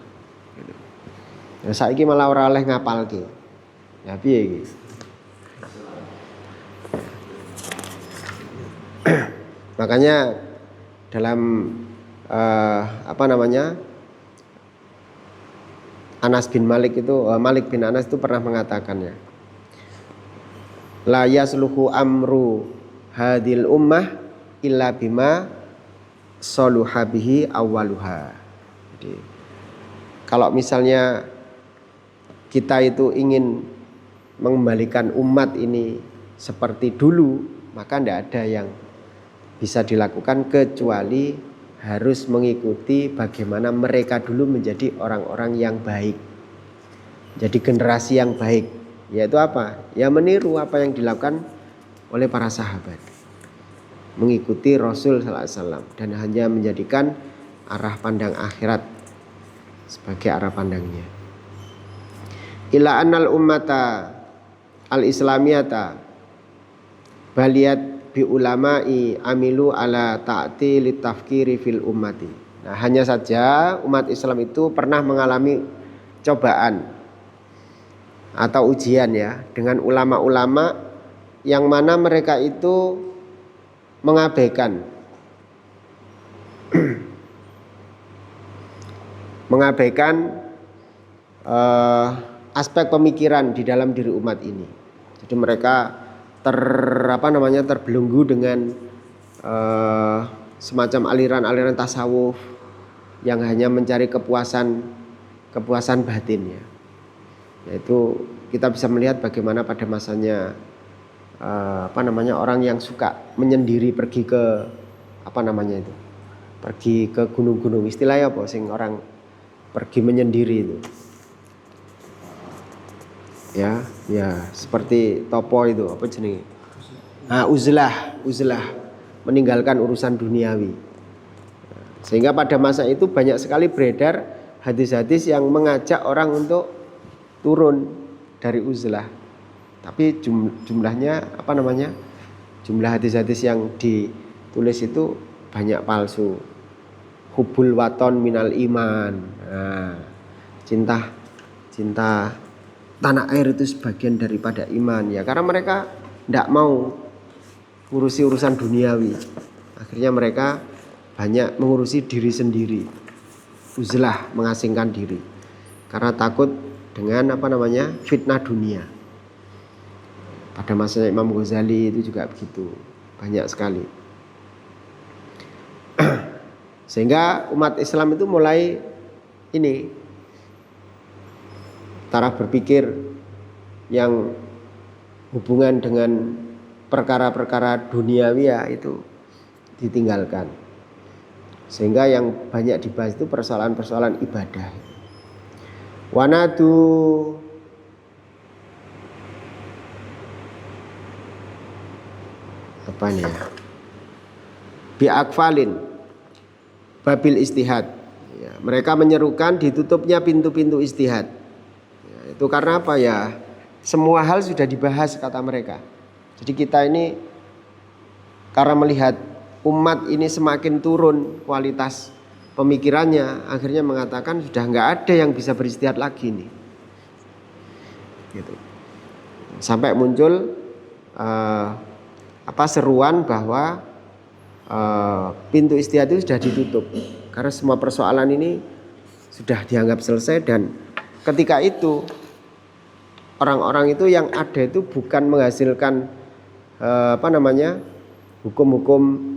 Nah, saiki malah ora oleh ngapalke. Ya piye iki? Makanya dalam Anas bin Malik itu Malik bin Anas itu pernah mengatakannya, la yasluhu amru hadil ummah illa bima saluha bihi awwaluha. Jadi kalau misalnya kita itu ingin mengembalikan umat ini seperti dulu, maka tidak ada yang bisa dilakukan kecuali harus mengikuti bagaimana mereka dulu menjadi orang-orang yang baik, jadi generasi yang baik. Yaitu apa? Ya meniru apa yang dilakukan oleh para sahabat, mengikuti Rasul sallallahu alaihi wasallam, dan hanya menjadikan arah pandang akhirat sebagai arah pandangnya. Ila annal ummata al-islamiyata baliyat bi ulama'i amilu ala ta'til tafkiri fil ummati. Nah, hanya saja umat Islam itu pernah mengalami cobaan atau ujian ya dengan ulama-ulama yang mana mereka itu mengabaikan aspek pemikiran di dalam diri umat ini. Jadi mereka terbelenggu dengan semacam aliran-aliran tasawuf yang hanya mencari kepuasan batin ya. Yaitu kita bisa melihat bagaimana pada masanya orang yang suka menyendiri, pergi ke pergi ke gunung-gunung, istilahnya apa sing orang pergi menyendiri itu. Ya seperti topo itu apa jenenge? Uzlah meninggalkan urusan duniawi. Sehingga pada masa itu banyak sekali beredar hadis-hadis yang mengajak orang untuk turun dari uzlah. Tapi jumlahnya jumlah hadis-hadis yang ditulis itu banyak palsu. Hubul waton minal iman. Cinta tanah air itu sebagian daripada iman ya, karena mereka tidak mau ngurusi urusan duniawi. Akhirnya mereka banyak mengurusi diri sendiri, uzlah, mengasingkan diri karena takut dengan fitnah dunia. Pada masa Imam Ghazali itu juga begitu, banyak sekali. Sehingga umat Islam itu mulai cara berpikir yang hubungan dengan perkara-perkara duniawi ya itu ditinggalkan. Sehingga yang banyak dibahas itu persoalan-persoalan ibadah. Wanadu biakfalin babil istihad ya, mereka menyerukan ditutupnya pintu-pintu istihad ya, itu karena apa ya, semua hal sudah dibahas kata mereka. Jadi kita ini karena melihat umat ini semakin turun kualitas pemikirannya, akhirnya mengatakan sudah nggak ada yang bisa beristihad lagi nih gitu. Sampai muncul seruan bahwa pintu ijtihad itu sudah ditutup karena semua persoalan ini sudah dianggap selesai, dan ketika itu orang-orang itu yang ada itu bukan menghasilkan hukum-hukum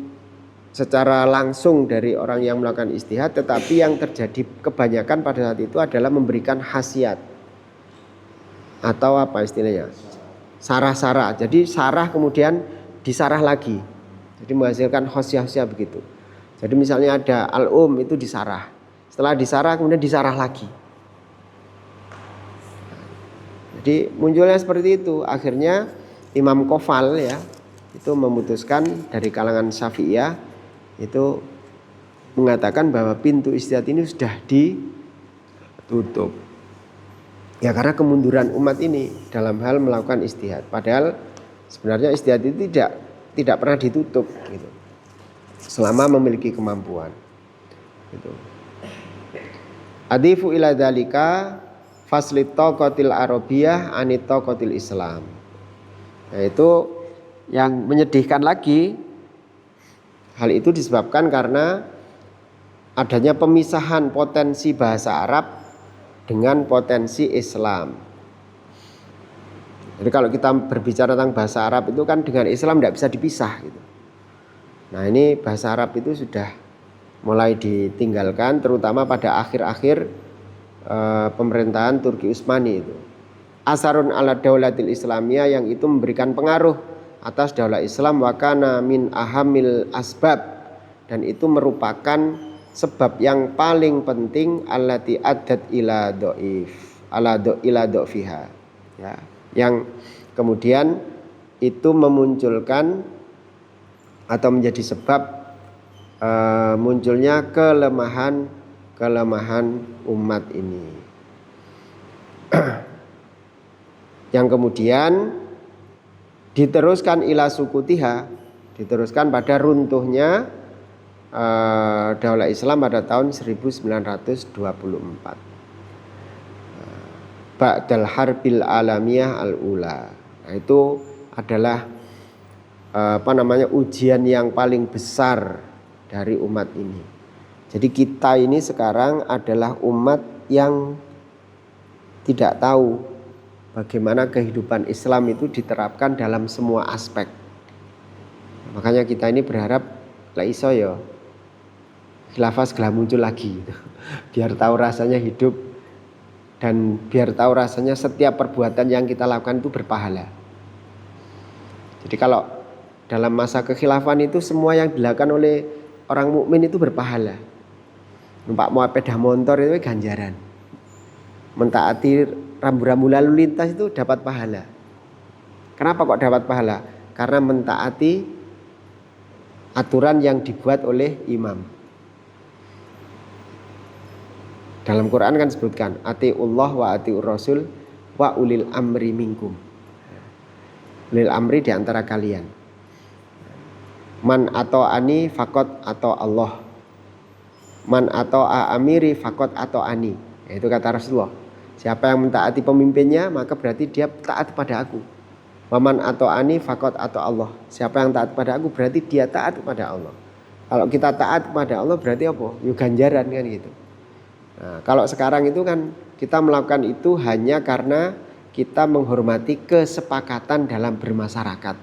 secara langsung dari orang yang melakukan ijtihad, tetapi yang terjadi kebanyakan pada saat itu adalah memberikan khasiat atau apa istilahnya, sarah-sarah. Jadi sarah kemudian disarah lagi, jadi menghasilkan khosyah-khosyah begitu. Jadi misalnya ada itu disarah, setelah disarah kemudian disarah lagi. Jadi munculnya seperti itu. Akhirnya Imam Qofal ya itu memutuskan dari kalangan Syafi'iyah itu mengatakan bahwa pintu ijtihad ini sudah ditutup. Ya karena kemunduran umat ini dalam hal melakukan ijtihad. Padahal sebenarnya ijtihad itu tidak pernah ditutup gitu. Selama memiliki kemampuan. Gitu. Adifu ila dzalika fasli taqatil arabiyah anit taqatil Islam. Yaitu yang menyedihkan lagi, hal itu disebabkan karena adanya pemisahan potensi bahasa Arab dengan potensi Islam. Jadi kalau kita berbicara tentang bahasa Arab itu kan dengan Islam tidak bisa dipisah gitu. Nah ini bahasa Arab itu sudah mulai ditinggalkan, terutama pada akhir-akhir pemerintahan Turki Utsmani itu. Asarun ala daulatil Islamiyah, yang itu memberikan pengaruh atas daulah Islam, wa kana min ahamil asbab, dan itu merupakan sebab yang paling penting allati addat ila dha'ifiha ya, yang kemudian itu memunculkan atau menjadi sebab munculnya kelemahan umat ini. Yang kemudian diteruskan ila sukutiha, diteruskan pada runtuhnya daulah Islam pada tahun 1924. Ba'dal harbil alamiyah al-ula. Nah, itu adalah ujian yang paling besar dari umat ini. Jadi kita ini sekarang adalah umat yang tidak tahu bagaimana kehidupan Islam itu diterapkan dalam semua aspek. Makanya kita ini berharap la iso ya khilafah segera muncul lagi gitu. Biar tahu rasanya hidup, dan biar tahu rasanya setiap perbuatan yang kita lakukan itu berpahala. Jadi kalau dalam masa kekhilafan itu semua yang dilakukan oleh orang mukmin itu berpahala. Numpak sepeda motor itu ganjaran. Mentaati rambu-rambu lalu lintas itu dapat pahala. Kenapa kok dapat pahala? Karena mentaati aturan yang dibuat oleh imam. Dalam Quran kan sebutkan atiullah wa atiur rasul wa ulil amri minkum. Ulil amri di antara kalian. Man ata'ani faqad ata Allah. Man ata'a amiri faqad ata'ani. Itu kata Rasulullah. Siapa yang mentaati pemimpinnya maka berarti dia taat pada aku. Waman ata'ani faqad ata Allah. Siapa yang taat pada aku berarti dia taat kepada Allah. Kalau kita taat kepada Allah berarti apa? Yuk ganjaran kan gitu. Nah, kalau sekarang itu kan kita melakukan itu hanya karena kita menghormati kesepakatan dalam bermasyarakat.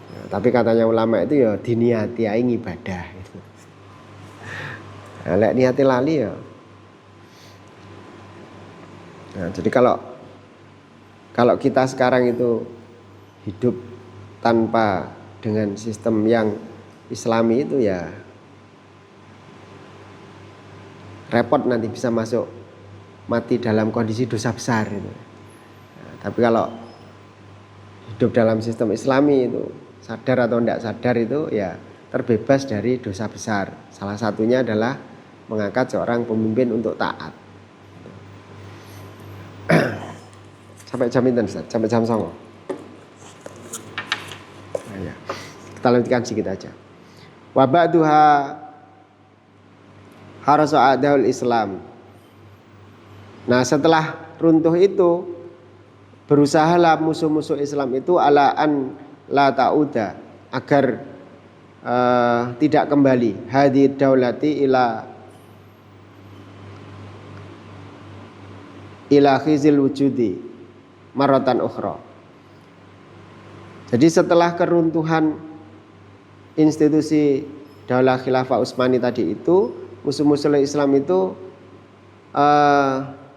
Nah, tapi katanya ulama itu ya diniati ae ibadah itu. Nah, lek niati lali ya. Nah, jadi kalau kita sekarang itu hidup tanpa dengan sistem yang Islami itu ya repot, nanti bisa masuk mati dalam kondisi dosa besar itu. Nah, tapi kalau hidup dalam sistem Islami itu sadar atau tidak sadar itu ya terbebas dari dosa besar. Salah satunya adalah mengangkat seorang pemimpin untuk taat. Sampai jam itu Ustaz, sampai jam 09.00. Nah, ya. Kita lanjutkan sedikit aja. Wa ba'duha harasu adaul Islam. Nah, setelah runtuh itu berusahalah musuh-musuh Islam itu ala an la ta'uda, agar tidak kembali hadhi daulati ila khizil wujudi maratan ukhra. Jadi setelah keruntuhan institusi Daulah Khilafah Utsmani tadi itu, musuh-musuh Islam itu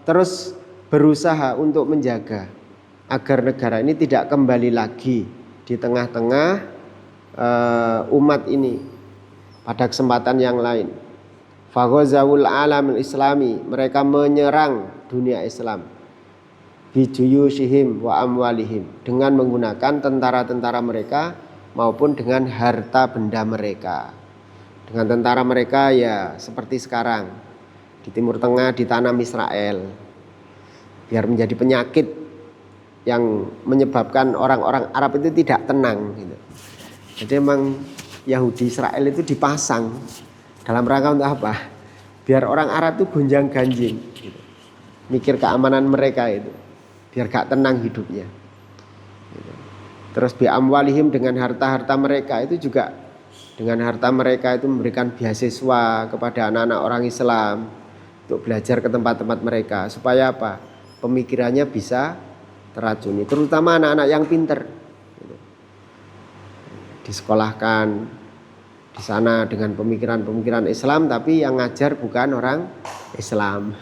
terus berusaha untuk menjaga agar negara ini tidak kembali lagi di tengah-tengah umat ini pada kesempatan yang lain. Faghazawul alamil islami, mereka menyerang dunia Islam bijuyushihim wa amwalihim, dengan menggunakan tentara-tentara mereka maupun dengan harta benda mereka. Dengan tentara mereka ya seperti sekarang di Timur Tengah ditanam Israel biar menjadi penyakit yang menyebabkan orang-orang Arab itu tidak tenang gitu. Jadi memang Yahudi Israel itu dipasang dalam rangka untuk apa? Biar orang Arab itu gonjang-ganjing gitu. Mikir keamanan mereka itu, biar gak tenang hidupnya gitu. Terus bi amwalihim, dengan harta-harta mereka itu juga, dengan harta mereka itu memberikan beasiswa kepada anak-anak orang Islam untuk belajar ke tempat-tempat mereka, supaya apa? Pemikirannya bisa teracuni, terutama anak-anak yang pinter gitu. Disekolahkan di sana dengan pemikiran-pemikiran Islam, tapi yang ngajar bukan orang Islam.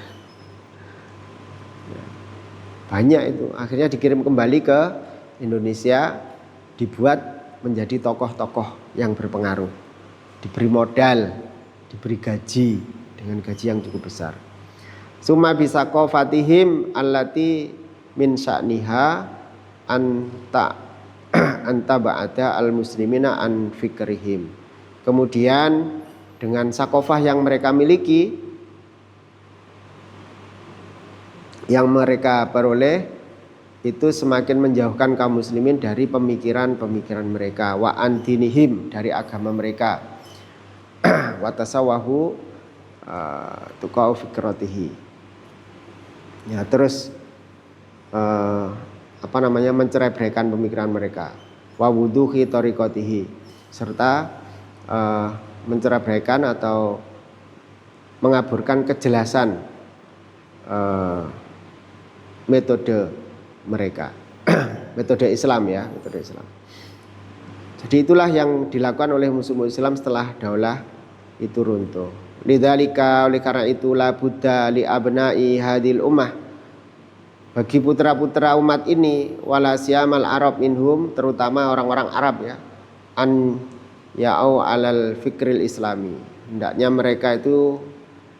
Banyak itu akhirnya dikirim kembali ke Indonesia, dibuat menjadi tokoh-tokoh yang berpengaruh, diberi modal, diberi gaji dengan gaji yang cukup besar. Summa bisaqafatihim allati min sya'niha anta ba'da al muslimina an fikrihim. Kemudian dengan sakofah yang mereka miliki, yang mereka peroleh, itu semakin menjauhkan kaum muslimin dari pemikiran-pemikiran mereka, wa an dinihim, dari agama mereka, wa tasawahu tuqau fikratihi. Ya, terus mencerai-beraikan pemikiran mereka, wa wuduhi tariqatihi, serta mencerai-beraikan atau mengaburkan kejelasan metode mereka, metode Islam ya, metode Islam. Jadi itulah yang dilakukan oleh musuh-musuh Islam setelah daulah itu runtuh. Lidzalika, oleh karena itu, la budda li abna'i hadil ummah, bagi putra-putra umat ini, wala siyamal arab minhum, terutama orang-orang Arab ya, an ya'au alal fikril islami, hendaknya mereka itu,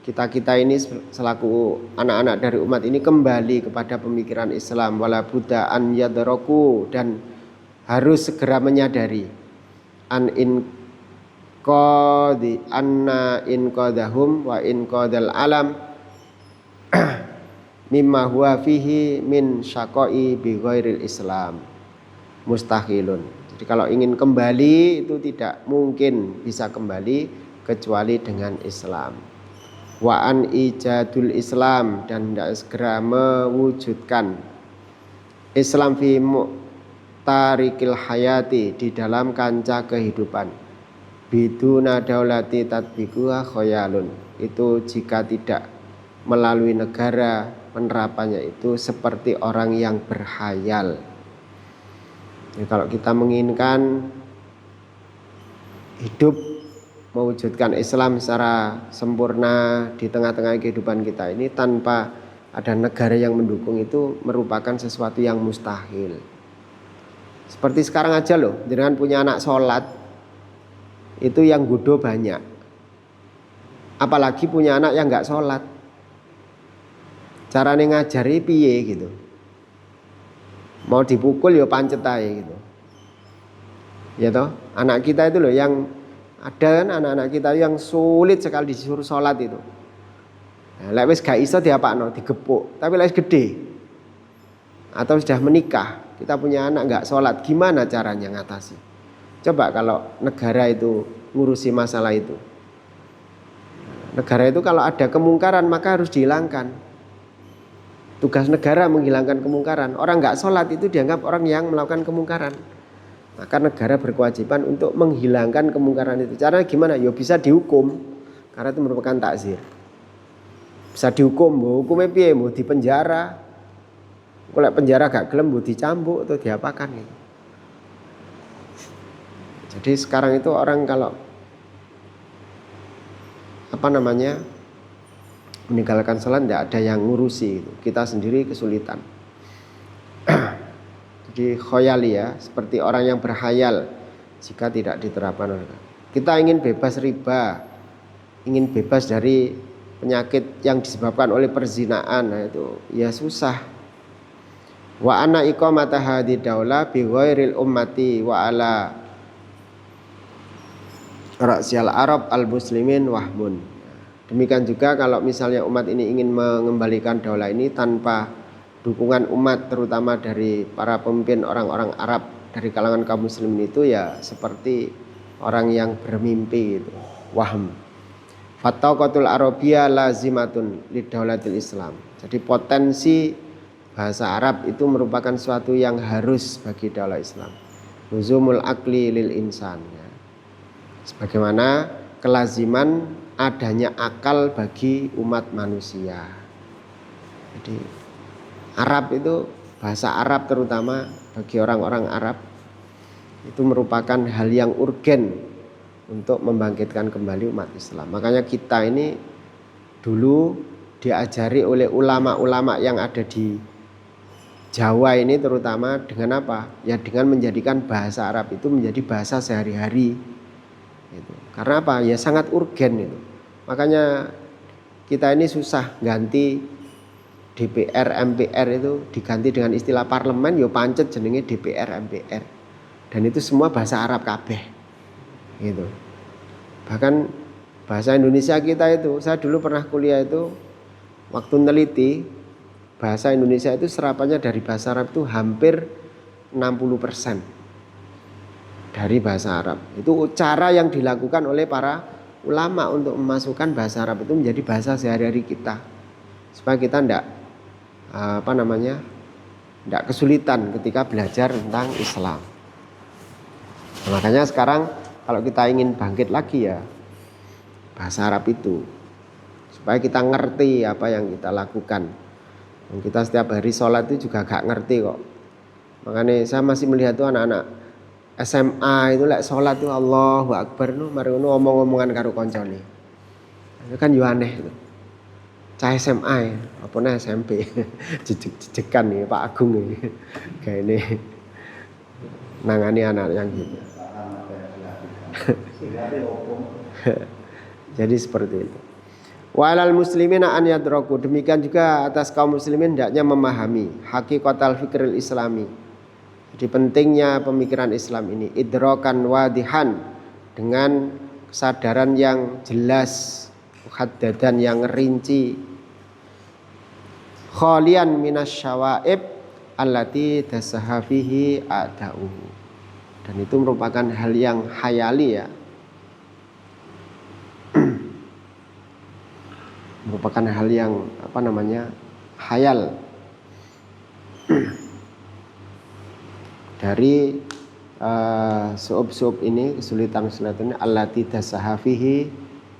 kita ini selaku anak-anak dari umat ini, kembali kepada pemikiran Islam. Wala buddha an yadraku, dan harus segera menyadari an in qadi anna in qadahum wa in qadal alam mimma huwa fihi min syaqai bi ghairil Islam mustahilun. Jadi kalau ingin kembali itu tidak mungkin bisa kembali kecuali dengan Islam. Wa an ijadul Islam, dan hendak segera mewujudkan Islam fi mu'tarikil hayati, di dalam kancah kehidupan, biduna daulati tatbiquha khayalun, itu jika tidak melalui negara, penerapannya itu seperti orang yang berkhayal. Jadi kalau kita menginginkan hidup mewujudkan Islam secara sempurna di tengah-tengah kehidupan kita ini tanpa ada negara yang mendukung, itu merupakan sesuatu yang mustahil. Seperti sekarang aja loh, dengan punya anak sholat itu yang godo banyak, apalagi punya anak yang nggak sholat. Carane ngajari piye gitu, mau dipukul ya pancet aja gitu ya toh. Anak kita itu loh, yang ada kan anak-anak kita yang sulit sekali disuruh sholat itu. Nah, lek wis gak iso diapakno, digepuk. Tapi lek gede atau sudah menikah, kita punya anak gak sholat, gimana caranya ngatasi? Coba kalau negara itu ngurusi masalah itu. Negara itu kalau ada kemungkaran maka harus dihilangkan. Tugas negara menghilangkan kemungkaran. Orang nggak sholat itu dianggap orang yang melakukan kemungkaran. Maka negara berkewajiban untuk menghilangkan kemungkaran itu. Caranya gimana? Ya bisa dihukum, karena itu merupakan takzir. Bisa dihukum, hukumnya piye? Mau dipenjara. Kalau penjara gak gelem, mau dicambuk atau diapakan gitu. Jadi sekarang itu orang kalau meninggalkan sholat tidak ada yang ngurusi gitu. Kita sendiri kesulitan. Jadi khoyali ya, seperti orang yang berhayal jika tidak diterapkan. Kita ingin bebas riba, ingin bebas dari penyakit yang disebabkan oleh perzinaan, nah itu ya susah. Wa anna iqamata hadhi daulah bi ghairil ummati wa ala ra'syal arab al muslimin wahmun. Demikian juga kalau misalnya umat ini ingin mengembalikan daulah ini tanpa dukungan umat, terutama dari para pemimpin orang-orang Arab dari kalangan kaum muslimin, itu ya seperti orang yang bermimpi gitu, wahm. Fattaqatul arabiyya lazimatun lidaulatil Islam. Jadi potensi bahasa Arab itu merupakan suatu yang harus bagi daulah Islam. Luzumul akli lil insan ya. Sebagaimana kelaziman adanya akal bagi umat manusia. Jadi Arab itu, bahasa Arab terutama bagi orang-orang Arab itu merupakan hal yang urgen untuk membangkitkan kembali umat Islam. Makanya kita ini dulu diajari oleh ulama-ulama yang ada di Jawa ini terutama dengan apa? Ya dengan menjadikan bahasa Arab itu menjadi bahasa sehari-hari. Gitu. Karena apa? Ya sangat urgen itu. Makanya kita ini susah ganti DPR MPR itu diganti dengan istilah parlemen, ya pancet jenenge DPR MPR. Dan itu semua bahasa Arab kabeh. Gitu. Bahkan bahasa Indonesia kita itu, saya dulu pernah kuliah itu waktu neliti bahasa Indonesia itu serapannya dari bahasa Arab itu hampir 60% dari bahasa Arab. Itu cara yang dilakukan oleh para ulama untuk memasukkan bahasa Arab itu menjadi bahasa sehari-hari kita, supaya kita tidak kesulitan ketika belajar tentang Islam. Nah, makanya sekarang kalau kita ingin bangkit lagi ya bahasa Arab itu, supaya kita ngerti apa yang kita lakukan. Dan kita setiap hari sholat itu juga gak ngerti kok. Makanya saya masih melihat tuh anak-anak SMA itu lek sholat tuh Allahu Akbar nu mari ngono omong-omongan karo koncone. Itu kan yo aneh itu. Cah SMA ya, apa nih SMP. Jejek-jejekan nih Pak Agung nih. Kayak ini nangani anak yang gitu. Jadi seperti itu. Walal muslimina an yadraku, demikian juga atas kaum muslimin hendaknya memahami hakikatul fikril islami. Jadi pentingnya pemikiran Islam ini idrokan wadihan, dengan kesadaran yang jelas, muhaddadan yang rinci, khalian minas syawaib allati tasahafihi a'da'u. Dan itu merupakan hal yang khayali ya. Merupakan hal yang khayal dari su'ub-su'ub ini, kesulitan-kesulitan ini allati tasahafihi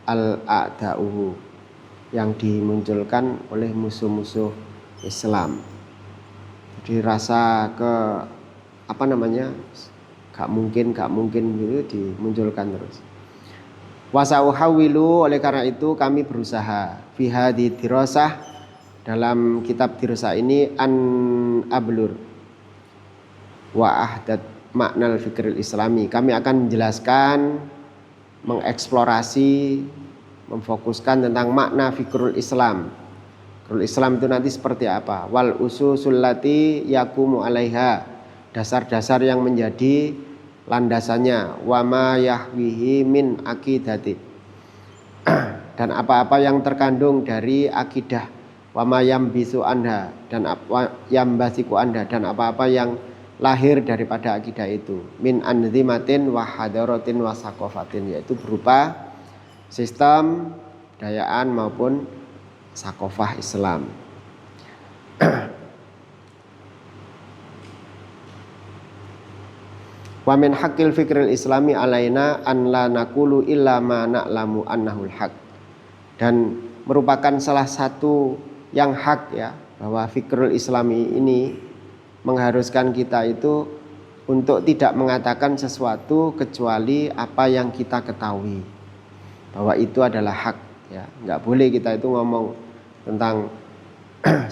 al-a'da'uhu, yang dimunculkan oleh musuh-musuh Islam. Jadi rasa gak mungkin gitu dimunculkan terus. Wasauhawilu, oleh karena itu kami berusaha fi hadhi dirasah, dalam kitab dirasah ini an ablur wa ahdat maknal fikril islami, kami akan menjelaskan, mengeksplorasi, memfokuskan tentang makna fikrul Islam. Fikrul Islam itu nanti seperti apa? Wal ususul lati yakumu alaiha, dasar-dasar yang menjadi landasannya, wa ma yahwihi min akidati, dan apa-apa yang terkandung dari akidah, wa ma yambisu anha, dan apa yambasiku anda, dan apa-apa yang lahir daripada akidah itu, min anzimatin wa hadaratin wa sakofatin, yaitu berupa sistem dayaan maupun sakofah Islam. Wa min haqqil fikril islami alaina an la naqulu illa ma na'lamu annahul haq. Dan merupakan salah satu yang hak ya, bahwa fikrul islami ini mengharuskan kita itu untuk tidak mengatakan sesuatu kecuali apa yang kita ketahui, bahwa itu adalah hak ya. Nggak boleh kita itu ngomong tentang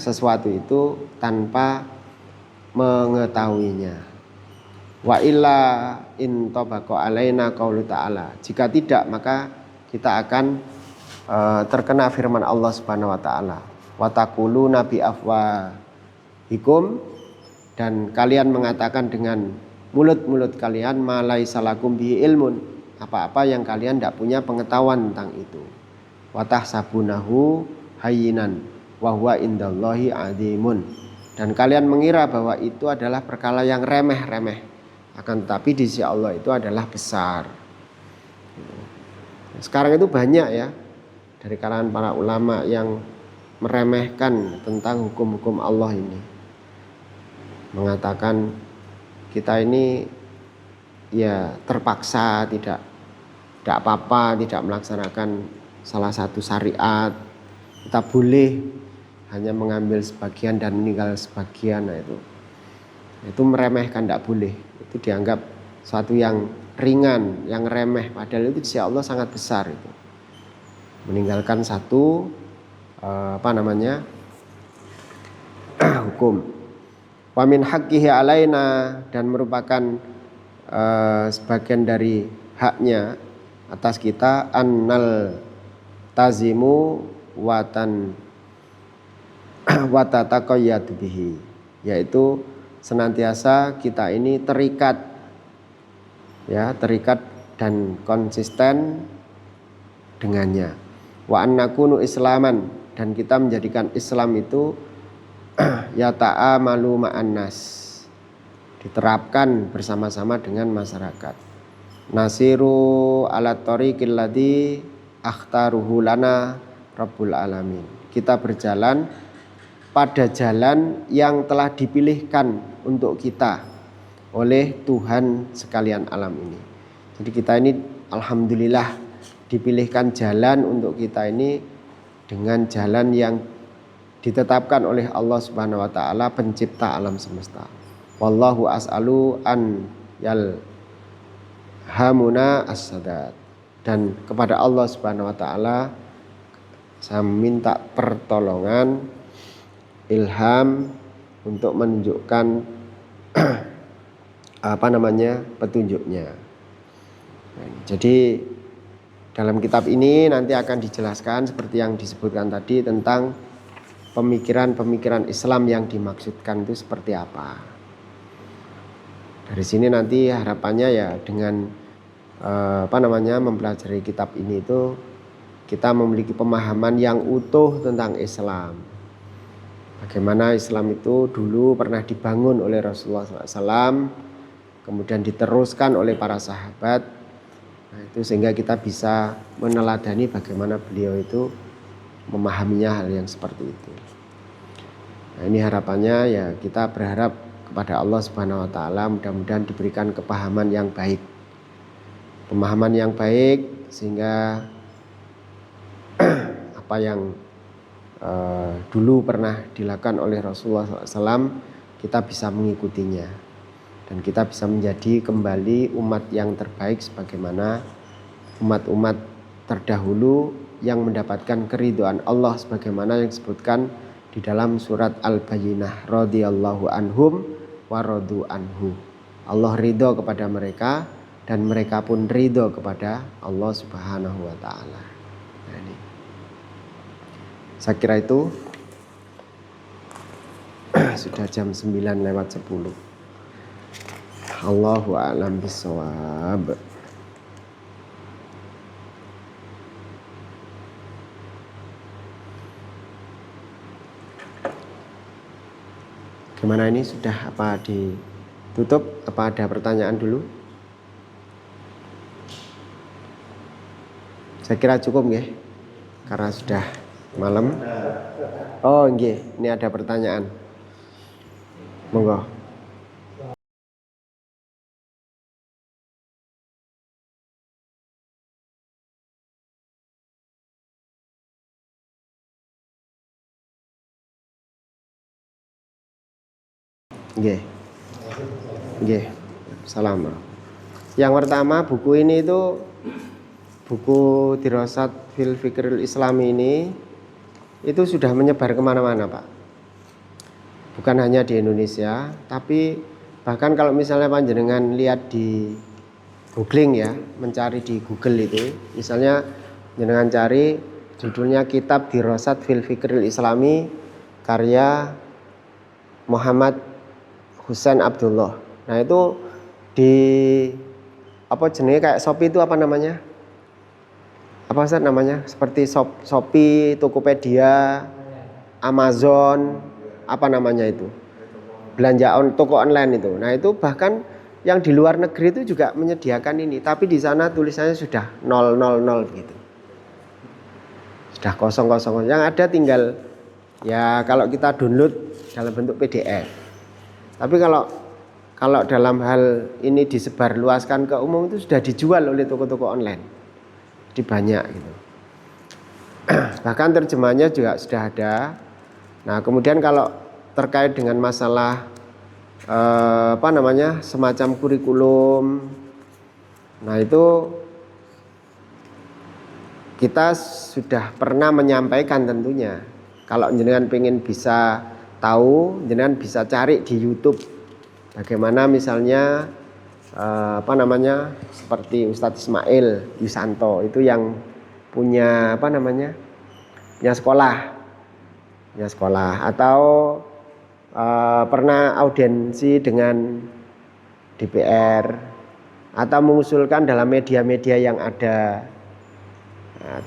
sesuatu itu tanpa mengetahuinya. Wa illa in tabaqa alaina qaulu ta'ala. Jika tidak, maka kita akan terkena firman Allah Subhanahu wa taala. Wa taquluna bi afwahikum, dan kalian mengatakan dengan mulut-mulut kalian ma laisa lakum bihi ilmun, apa-apa yang kalian tidak punya pengetahuan tentang itu. Wa tahsabunahu hayyinan wa huwa indallahi azimun. Dan kalian mengira bahwa itu adalah perkara yang remeh-remeh, akan tetapi di sisi Allah itu adalah besar. Sekarang itu banyak ya dari kalangan para ulama yang meremehkan tentang hukum-hukum Allah ini, mengatakan kita ini ya terpaksa tidak apa-apa, tidak melaksanakan salah satu syariat, kita boleh hanya mengambil sebagian dan meninggal sebagian. Nah, itu meremehkan, tidak boleh. Itu dianggap suatu yang ringan, yang remeh, padahal itu di sisi Allah sangat besar. Itu meninggalkan satu hukum. Wa min haqqihi alaina, dan merupakan sebagian dari haknya atas kita annal tazimu watan watataqayyad bihi, yaitu senantiasa kita ini terikat dan konsisten dengannya. Wa annakunu islaman, dan kita menjadikan Islam itu ya ta'amalu ma'an nas, diterapkan bersama-sama dengan masyarakat. Nasiru ala tariqil ladzi akhtaruhu lana rabbul alamin, kita berjalan pada jalan yang telah dipilihkan untuk kita oleh Tuhan sekalian alam ini. Jadi kita ini alhamdulillah dipilihkan jalan untuk kita ini dengan jalan yang ditetapkan oleh Allah Subhanahu wa taala, pencipta alam semesta. Wallahu as'alu an yalhamuna as-sadat, dan kepada Allah Subhanahu wa taala saya minta pertolongan, ilham, untuk menunjukkan petunjuknya. Jadi dalam kitab ini nanti akan dijelaskan seperti yang disebutkan tadi tentang pemikiran-pemikiran Islam yang dimaksudkan itu seperti apa. Dari sini nanti harapannya ya dengan mempelajari kitab ini itu kita memiliki pemahaman yang utuh tentang Islam. Bagaimana Islam itu dulu pernah dibangun oleh Rasulullah SAW, kemudian diteruskan oleh para sahabat. Nah, itu sehingga kita bisa meneladani bagaimana beliau itu memahaminya hal yang seperti itu. Nah, ini harapannya ya kita berharap kepada Allah Subhanahu wa taala mudah-mudahan diberikan kepahaman yang baik. Pemahaman yang baik sehingga apa yang dulu pernah dilakukan oleh Rasulullah SAW kita bisa mengikutinya, dan kita bisa menjadi kembali umat yang terbaik sebagaimana umat-umat terdahulu yang mendapatkan keridhaan Allah sebagaimana yang disebutkan di dalam surat Al-Bayyinah, radhiyallahu anhum wa radu anhu. Allah ridho kepada mereka dan mereka pun ridho kepada Allah Subhanahu wa taala. Nah, ini saya kira itu sudah jam 9:10. Allahu a'lam bishawab. Gimana ini, sudah apa ditutup? Apa ada pertanyaan dulu? Saya kira cukup ya, karena sudah Malam. Oh, nggih, ini ada pertanyaan. Monggo. Nggih. Nggih. Salam. Yang pertama, buku ini itu buku Dirasat fil Fikril Islami ini itu sudah menyebar kemana-mana, Pak. Bukan hanya di Indonesia, tapi bahkan kalau misalnya panjenengan lihat di googling ya, mencari di Google itu, misalnya jenengan cari judulnya Kitab Dirasat fil Fikril Islami karya Muhammad Husain Abdullah. Nah, itu di apa jenenge kayak Shopee itu apa namanya? Apa Ustaz namanya? Seperti Shopee, Tokopedia, Amazon, apa namanya itu? Belanja toko online itu. Nah, itu bahkan yang di luar negeri itu juga menyediakan ini, tapi di sana tulisannya sudah 000 gitu. Sudah kosong. Yang ada tinggal ya kalau kita download dalam bentuk PDF. Tapi kalau dalam hal ini disebarluaskan ke umum itu sudah dijual oleh toko-toko online. Di banyak gitu. Bahkan terjemahnya juga sudah ada. Nah, kemudian kalau terkait dengan masalah semacam kurikulum, nah itu kita sudah pernah menyampaikan tentunya. Kalau jenengan pengen bisa tahu, jenengan bisa cari di YouTube bagaimana misalnya seperti Ustadz Ismail Yusanto itu yang punya punya sekolah atau pernah audiensi dengan DPR atau mengusulkan dalam media-media yang ada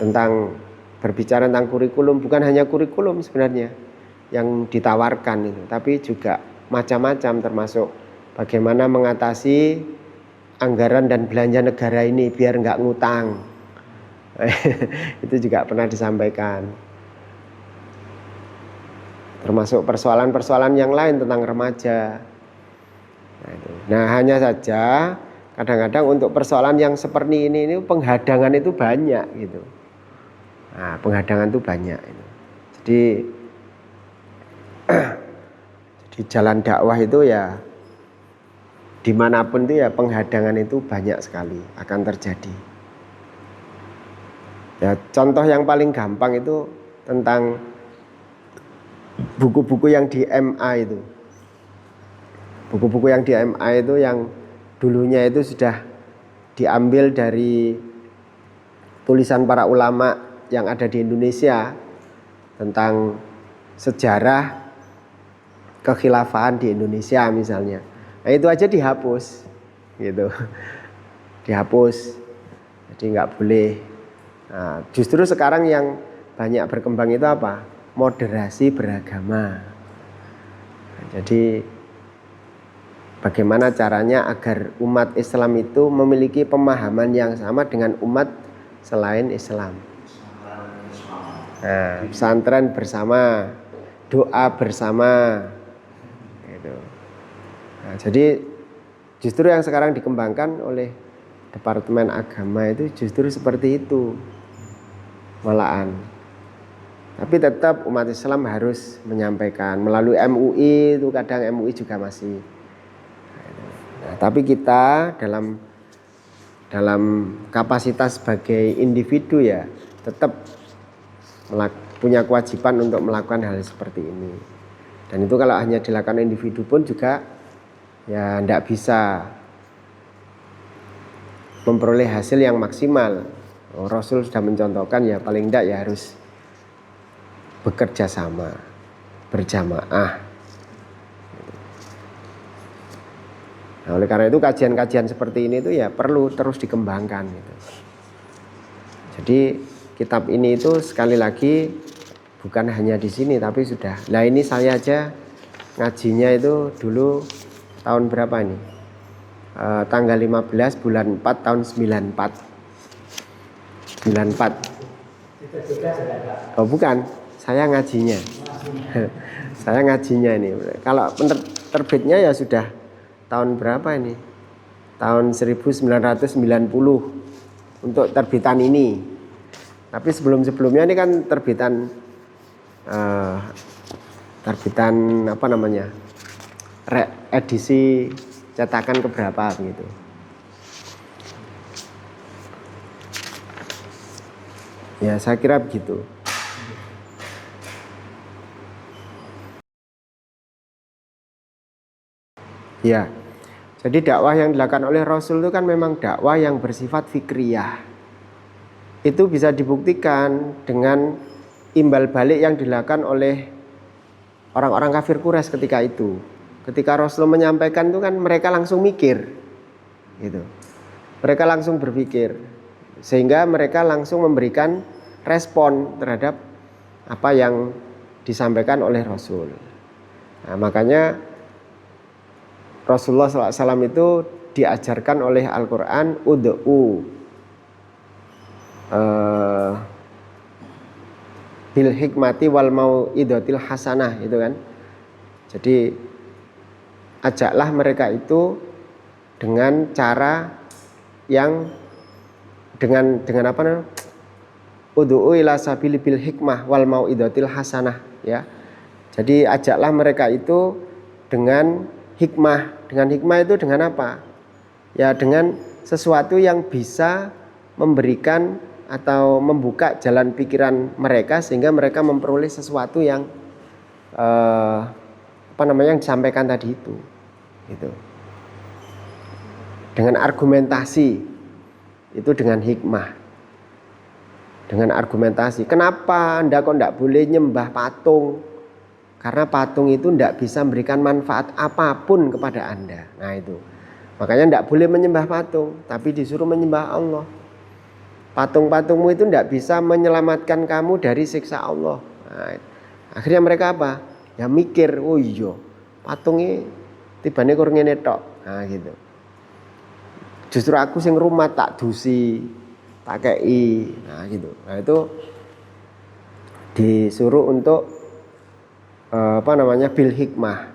tentang berbicara tentang kurikulum. Bukan hanya kurikulum sebenarnya yang ditawarkan itu, tapi juga macam-macam, termasuk bagaimana mengatasi anggaran dan belanja negara ini biar nggak ngutang. Itu juga pernah disampaikan. Termasuk persoalan-persoalan yang lain tentang remaja. Nah, hanya saja kadang-kadang untuk persoalan yang seperti ini penghadangan itu banyak gitu. Nah, penghadangan itu banyak itu. Jadi jalan dakwah itu ya dimanapun itu ya penghadangan itu banyak sekali akan terjadi. Ya, contoh yang paling gampang itu tentang buku-buku yang di MA itu. Buku-buku yang di MA itu yang dulunya itu sudah diambil dari tulisan para ulama yang ada di Indonesia tentang sejarah kekhilafahan di Indonesia misalnya. Nah, itu aja dihapus gitu. Dihapus. Jadi nggak boleh. Nah, justru sekarang yang banyak berkembang itu apa? Moderasi beragama. Nah, jadi bagaimana caranya agar umat Islam itu memiliki pemahaman yang sama dengan umat selain Islam. Nah, pesantren bersama, doa bersama gitu. Nah, jadi justru yang sekarang dikembangkan oleh Departemen Agama itu justru seperti itu malahan. Tapi tetap umat Islam harus menyampaikan melalui MUI itu, kadang MUI juga masih. Nah, tapi kita dalam kapasitas sebagai individu ya tetap punya kewajiban untuk melakukan hal seperti ini. Dan itu kalau hanya dilakukan individu pun juga ya tidak bisa memperoleh hasil yang maksimal. Rasul sudah mencontohkan ya paling tidak ya harus bekerja sama, berjamaah. Nah, oleh karena itu kajian-kajian seperti ini itu ya perlu terus dikembangkan gitu. Jadi kitab ini itu sekali lagi bukan hanya di sini tapi sudah. Lah ini saya aja ngajinya itu dulu tahun berapa ini? Tanggal 15 bulan 4 tahun 94. Oh bukan, saya ngajinya. Saya ngajinya ini. Kalau terbitnya ya sudah tahun berapa ini? Tahun 1990 untuk terbitan ini. Tapi sebelumnya ini kan terbitan apa namanya? Edisi cetakan keberapa gitu. Ya, saya kira begitu. Ya. Jadi dakwah yang dilakukan oleh Rasul itu kan memang dakwah yang bersifat fikriyah. Itu bisa dibuktikan dengan imbal balik yang dilakukan oleh orang-orang kafir Quraisy ketika itu. Ketika Rasul menyampaikan itu kan mereka langsung mikir. Gitu. Mereka langsung berpikir. Sehingga mereka langsung memberikan respon terhadap apa yang disampaikan oleh Rasul. Nah, makanya Rasulullah SAW itu diajarkan oleh Al-Quran ud'u bil hikmati wal mau'idotil hasanah itu kan. Jadi ajaklah mereka itu dengan cara yang dengan apa namanya? Ud'u ila sabili bil hikmah wal mau'idotil hasanah ya. Jadi ajaklah mereka itu dengan hikmah. Dengan hikmah itu dengan apa? Ya dengan sesuatu yang bisa memberikan atau membuka jalan pikiran mereka sehingga mereka memperoleh sesuatu yang yang disampaikan tadi itu. Gitu. Dengan argumentasi itu dengan hikmah. Dengan argumentasi. Kenapa Anda kok tidak boleh nyembah patung? Karena patung itu tidak bisa memberikan manfaat apapun kepada Anda. Nah itu. Makanya tidak boleh menyembah patung, tapi disuruh menyembah Allah. Patung-patungmu itu tidak bisa menyelamatkan kamu dari siksa Allah. Nah, akhirnya mereka apa? Ya mikir, oh iya, patungnya tibane kur ngene tok. Nah gitu. Justru aku sing rumah tak dusi, tak kei. Nah gitu. Nah itu disuruh untuk bil hikmah.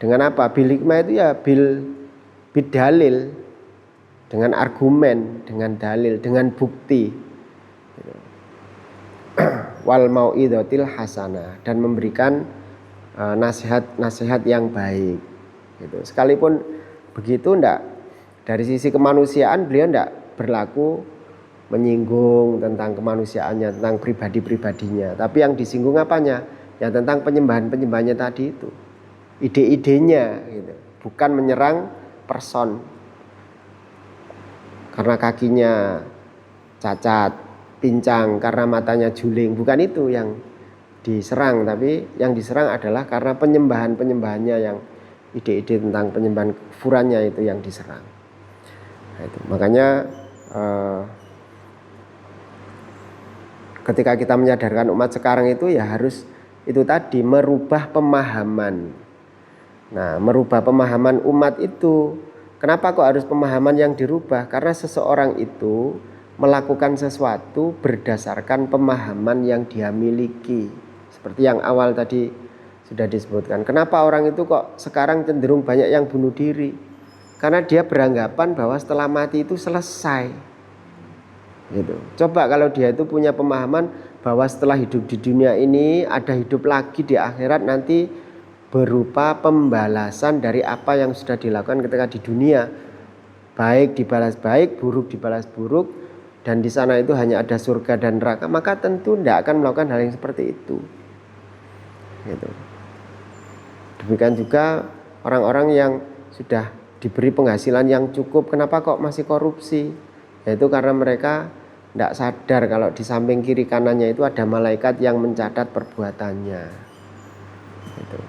Dengan apa? Bil hikmah itu ya bidalil, dengan argumen, dengan dalil, dengan bukti. Wal mau'idotil hasanah, dan memberikan nasihat-nasihat yang baik. Gitu. Sekalipun begitu enggak, dari sisi kemanusiaan beliau enggak berlaku menyinggung tentang kemanusiaannya, tentang pribadi-pribadinya. Tapi yang disinggung apanya? Ya tentang penyembahan-penyembahannya tadi itu, ide-idenya gitu. Bukan menyerang person karena kakinya cacat, pincang, karena matanya juling, bukan itu yang diserang, tapi yang diserang adalah karena penyembahan-penyembahannya, yang ide-ide tentang penyembahan kufurannya itu yang diserang. Nah, itu. Makanya ketika kita menyadarkan umat sekarang itu ya harus itu tadi, merubah pemahaman. Nah, merubah pemahaman umat itu. Kenapa kok harus pemahaman yang dirubah? Karena seseorang itu melakukan sesuatu berdasarkan pemahaman yang dia miliki. Seperti yang awal tadi sudah disebutkan. Kenapa orang itu kok sekarang cenderung banyak yang bunuh diri? Karena dia beranggapan bahwa setelah mati itu selesai. Gitu. Coba kalau dia itu punya pemahaman bahwa setelah hidup di dunia ini ada hidup lagi di akhirat nanti berupa pembalasan dari apa yang sudah dilakukan ketika di dunia, baik dibalas baik, buruk dibalas buruk, dan di sana itu hanya ada surga dan neraka, maka tentu tidak akan melakukan hal yang seperti itu. Gitu. Demikian juga orang-orang yang sudah diberi penghasilan yang cukup, kenapa kok masih korupsi? Yaitu karena mereka tidak sadar kalau di samping kiri kanannya itu ada malaikat yang mencatat perbuatannya. Gitu.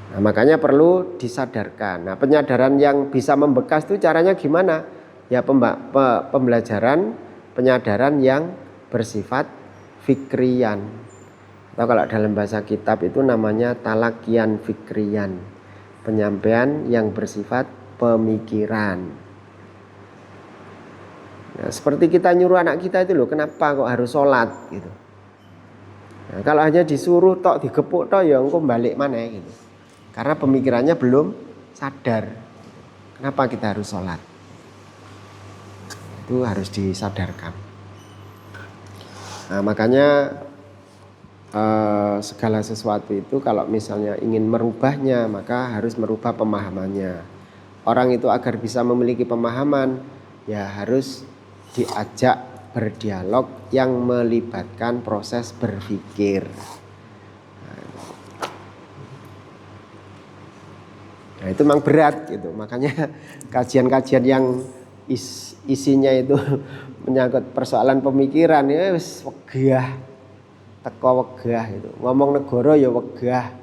Nah, makanya perlu disadarkan. Nah, penyadaran yang bisa membekas itu caranya gimana? Ya pembelajaran, penyadaran yang bersifat fikriyan. Atau kalau dalam bahasa kitab itu namanya talakian fikriyan. Penyampaian yang bersifat pemikiran. Nah, seperti kita nyuruh anak kita itu loh, kenapa kok harus sholat gitu. Nah, kalau hanya disuruh tok digepuk tok ya engko balik mana gitu. Karena pemikirannya belum sadar. Kenapa kita harus sholat? Itu harus disadarkan. Nah, makanya segala sesuatu itu kalau misalnya ingin merubahnya maka harus merubah pemahamannya. Orang itu agar bisa memiliki pemahaman ya harus diajak berdialog yang melibatkan proses berpikir. Nah, itu memang berat gitu. Makanya kajian-kajian yang isinya itu menyangkut persoalan pemikiran ya wis wegah. Teko wegah itu. Ngomong negara ya wegah.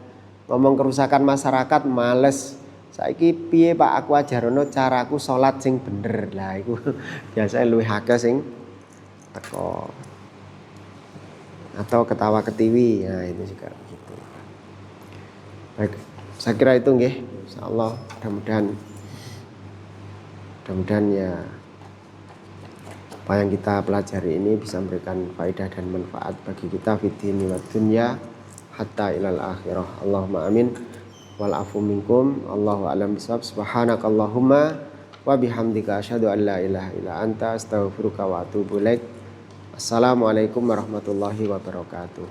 Ngomong kerusakan masyarakat males. Saiki piye Pak aku ajarono caraku salat sing bener. Lah iku biasane luwih akeh sing teko. Atau ketawa ketiwi. Ya itu juga begitu. Baik, saya kira itu nggih. Insyaallah mudah-mudahan ya apa yang kita pelajari ini bisa memberikan faedah dan manfaat bagi kita fid dini wad dunya hatta ilal akhirah. Allahumma amin. Wal afu minkum. Allahu a'lam bishawab. Subhanakallahumma wa bihamdika asyhadu an la ilaha illa anta astaghfiruka wa atubu ilaik. Assalamualaikum warahmatullahi wabarakatuh.